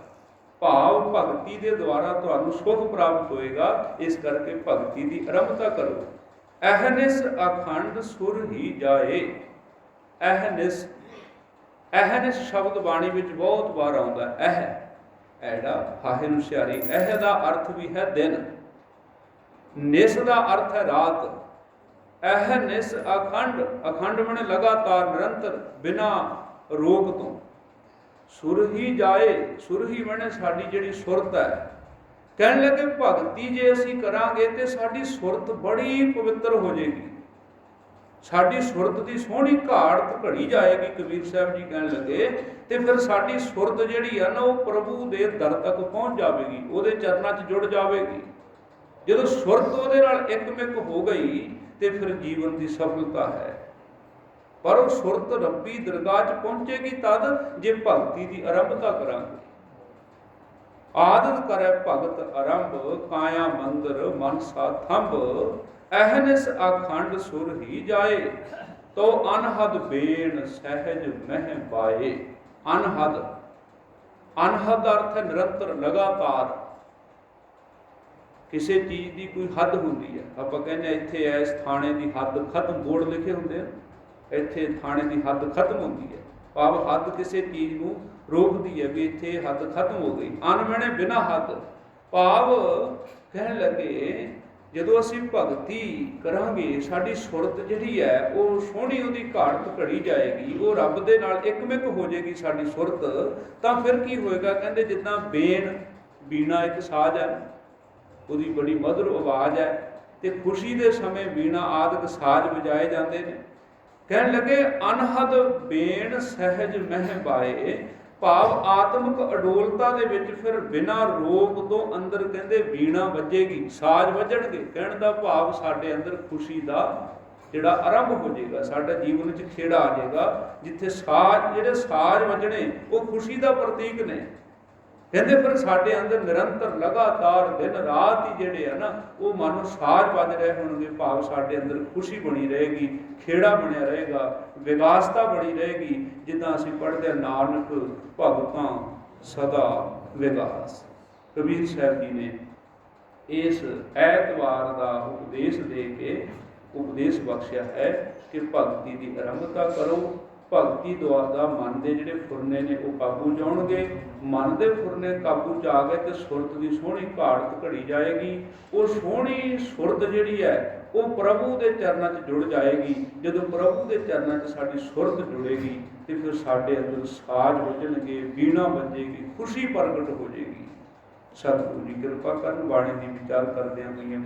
[SPEAKER 2] ਭਾਵ ਭਗਤੀ ਦੇ ਦੁਆਰਾ ਤੁਹਾਨੂੰ ਸੁਖ ਪ੍ਰਾਪਤ ਹੋਏਗਾ। ਇਸ ਕਰਕੇ ਭਗਤੀ ਦੀ ਆਰੰਭਤਾ ਕਰੋ। ਅਹਨਿਸ ਅਖੰਡ ਸੁਰ ਹੀ ਜਾਏ। ਅਹਨਿਸ, ਅਹਨਿਸ ਸ਼ਬਦ ਬਾਣੀ ਵਿੱਚ ਬਹੁਤ ਵਾਰ ਆਉਂਦਾ। ਐੜਾ ਹਾਹੇ ਨੂੰ ਸਿਆਰੀ। ਇਹ ਦਾ ਅਰਥ ਵੀ ਹੈ ਦਿਨ, ਨਿਸ ਦਾ ਅਰਥ ਹੈ ਰਾਤ। ਅਹਨਿਸ ਅਖੰਡ, ਅਖੰਡ ਮਨੇ ਲਗਾਤਾਰ, ਨਿਰੰਤਰ, ਬਿਨਾ ਰੋਕ ਤੋਂ। ਸੁਰ ਹੀ ਜਾਏ, ਸੁਰ ਹੀ ਮਨੇ ਸਾਡੀ ਜਿਹੜੀ ਸੁਰਤ ਹੈ। ਕਹਿਣ ਲੱਗੇ ਭਗਤੀ ਜੇ ਅਸੀਂ ਕਰਾਂਗੇ ਤੇ ਸਾਡੀ ਸੁਰਤ ਬੜੀ ਪਵਿੱਤਰ ਹੋ ਜਾਏਗੀ, ਸਾਡੀ ਸੁਰਤ ਦੀ ਸੋਹਣੀ ਘਾੜਤ ਘੜੀ ਜਾਏਗੀ। ਕਬੀਰ ਸਾਹਿਬ ਜੀ ਕਹਿਣ ਲੱਗੇ ਤੇ ਫਿਰ ਸਾਡੀ ਸੁਰਤ ਜਿਹੜੀ ਆ ਨਾ ਉਹ ਪ੍ਰਭੂ ਦੇ ਦਰ ਤੱਕ ਪਹੁੰਚ ਜਾਵੇਗੀ, ਉਹਦੇ ਚਰਨਾਂ 'ਚ ਜੁੜ ਜਾਵੇਗੀ। ਜਦੋਂ ਸੁਰਤ ਉਹਦੇ ਨਾਲ ਇੱਕਮਿਕ ਹੋ ਗਈ ਤੇ ਫਿਰ ਜੀਵਨ ਦੀ ਸਫਲਤਾ ਹੈ। ਪਰ ਉਹ ਸੁਰਤ ਰੱਬੀ ਦਰਗਾਹ 'ਚ ਪਹੁੰਚੇਗੀ ਤਦ ਜੇ ਭਗਤੀ ਦੀ ਆਰੰਭਤਾ ਕਰਾਂਗੇ। ਆਦਤ ਕਰੈ ਭਗਤ ਆਰੰਭ ਕਾਇਆ ਮੰਦਰ ਮਨਸਾ ਥੰਬ। ਅਹਨਿਸ ਅਖੰਡ ਸੁਰ ਹੀ ਜਾਏ ਤੋ ਅਨਹਦ ਬੇਨ ਸਹਿਜ ਮਹਿ ਪਾਏ। ਅਨਹਦ, ਅਨਹਦ ਅਰਥ ਹੈ ਨਿਰੰਤਰ, ਲਗਾਤਾਰ। ਕਿਸੇ ਚੀਜ਼ ਦੀ ਕੋਈ ਹੱਦ ਹੁੰਦੀ ਹੈ। ਆਪਾਂ ਕਹਿੰਦੇ ਇੱਥੇ ਇਸ ਥਾਣੇ ਦੀ ਹੱਦ ਖਤਮ, ਬੋਰਡ ਲਿਖੇ ਹੁੰਦੇ ਆ, ਇੱਥੇ ਥਾਣੇ ਦੀ ਹੱਦ ਖਤਮ ਹੁੰਦੀ ਹੈ। ਭਾਵ ਹੱਦ ਕਿਸੇ ਚੀਜ਼ ਨੂੰ ਰੋਕਦੀ ਹੈ ਵੀ ਇੱਥੇ ਹੱਦ ਖਤਮ ਹੋ ਗਈ। ਅਨਮਣੇ ਬਿਨਾ ਹੱਦ। ਭਾਵ ਕਹਿਣ ਲੱਗੇ ਜਦੋਂ ਅਸੀਂ ਭਗਤੀ ਕਰਾਂਗੇ ਸਾਡੀ ਸੁਰਤ ਜਿਹੜੀ ਹੈ ਉਹ ਸੋਹਣੀ, ਉਹਦੀ ਘਾੜਤ ਘੜੀ ਜਾਏਗੀ, ਉਹ ਰੱਬ ਦੇ ਨਾਲ ਇੱਕਮਿਕ ਹੋ ਜਾਏਗੀ ਸਾਡੀ ਸੁਰਤ। ਤਾਂ ਫਿਰ ਕੀ ਹੋਏਗਾ? ਕਹਿੰਦੇ ਜਿੱਦਾਂ ਬੇਨ, ਬੀਣਾ ਇੱਕ ਸਾਜ਼ ਹੈ, ਉਹਦੀ ਬੜੀ ਮਧੁਰ ਆਵਾਜ਼ ਹੈ, ਤੇ ਖੁਸ਼ੀ ਦੇ ਸਮੇਂ ਬੀਣਾ ਆਦਿਕ ਸਾਜ਼ ਵਜਾਏ ਜਾਂਦੇ ਨੇ। ਕਹਿਣ ਲੱਗੇ ਅਨਹਦ ਬੇਨ ਸਹਿਜ ਮਹਿ ਬਾਏ। ਭਾਵ ਆਤਮਿਕ ਅਡੋਲਤਾ ਦੇ ਵਿੱਚ ਫਿਰ ਬਿਨਾਂ ਰੋਕ ਤੋਂ ਅੰਦਰ ਕਹਿੰਦੇ ਬੀਣਾ ਵੱਜੇਗੀ, ਸਾਜ਼ ਵੱਜਣਗੇ। ਕਹਿਣ ਦਾ ਭਾਵ ਸਾਡੇ ਅੰਦਰ ਖੁਸ਼ੀ ਦਾ ਜਿਹੜਾ ਆਰੰਭ ਹੋ ਜਾਏਗਾ, ਸਾਡਾ ਜੀਵਨ 'ਚ ਖੇੜਾ ਆ ਜਾਏਗਾ, ਜਿੱਥੇ ਸਾਜ਼, ਜਿਹੜੇ ਸਾਜ਼ ਵੱਜਣੇ ਉਹ ਖੁਸ਼ੀ ਦਾ ਪ੍ਰਤੀਕ ਨੇ। ਕਹਿੰਦੇ ਫਿਰ ਸਾਡੇ ਅੰਦਰ ਨਿਰੰਤਰ ਲਗਾਤਾਰ ਦਿਨ ਰਾਤ ਹੀ ਜਿਹੜੇ ਆ ਨਾ ਉਹ ਮਾਨੋ ਸਾਜ਼ ਵੱਜ ਰਹੇ ਹੋਣਗੇ। ਭਾਵ ਸਾਡੇ ਅੰਦਰ ਖੁਸ਼ੀ ਬਣੀ ਰਹੇਗੀ, ਖੇੜਾ ਬਣਿਆ ਰਹੇਗਾ, ਵਿਗਾਸਤਾ ਬਣੀ ਰਹੇਗੀ। ਜਿੱਦਾਂ ਅਸੀਂ ਪੜ੍ਹਦੇ ਨਾਨਕ ਭਗਤਾਂ ਸਦਾ ਵਿਗਾਸ। ਕਬੀਰ ਸਾਹਿਬ ਜੀ ਨੇ ਇਸ ਐਤਵਾਰ ਦਾ ਉਪਦੇਸ਼ ਦੇ ਕੇ ਉਪਦੇਸ਼ ਬਖਸ਼ਿਆ ਹੈ ਕਿ ਭਗਤੀ ਦੀ ਆਰੰਭਤਾ ਕਰੋ। ਭਗਤੀ ਦੁਆਰਾ ਮਨ ਦੇ ਜਿਹੜੇ ਫੁਰਨੇ ਨੇ ਉਹ ਕਾਬੂ 'ਚ ਆਉਣਗੇ। ਮਨ ਦੇ ਫੁਰਨੇ ਕਾਬੂ 'ਚ ਆ ਗਏ ਤੇ ਸੁਰਤ ਦੀ ਸੋਹਣੀ ਘਾੜਤ ਘੜੀ ਜਾਏਗੀ। ਉਹ ਸੋਹਣੀ ਸੁਰਤ ਜਿਹੜੀ ਹੈ ਉਹ ਪ੍ਰਭੂ ਦੇ ਚਰਨਾਂ 'ਚ ਜੁੜ ਜਾਏਗੀ। ਜਦੋਂ ਪ੍ਰਭੂ ਦੇ ਚਰਨਾਂ 'ਚ ਸਾਡੀ ਸੁਰਤ ਜੁੜੇਗੀ ਤੇ ਫਿਰ ਸਾਡੇ ਅੰਦਰ ਸਾਜ ਵੱਜਣਗੇ, ਵੀਣਾ ਵੱਜੇਗੀ, ਖੁਸ਼ੀ ਪ੍ਰਗਟ ਹੋ ਜਾਏਗੀ। ਸਤਿਗੁਰੂ ਜੀ ਕਿਰਪਾ ਕਰਨ। ਬਾਣੀ ਦੀ ਵਿਚਾਰ ਕਰਦਿਆਂ ਹੋਈਆਂ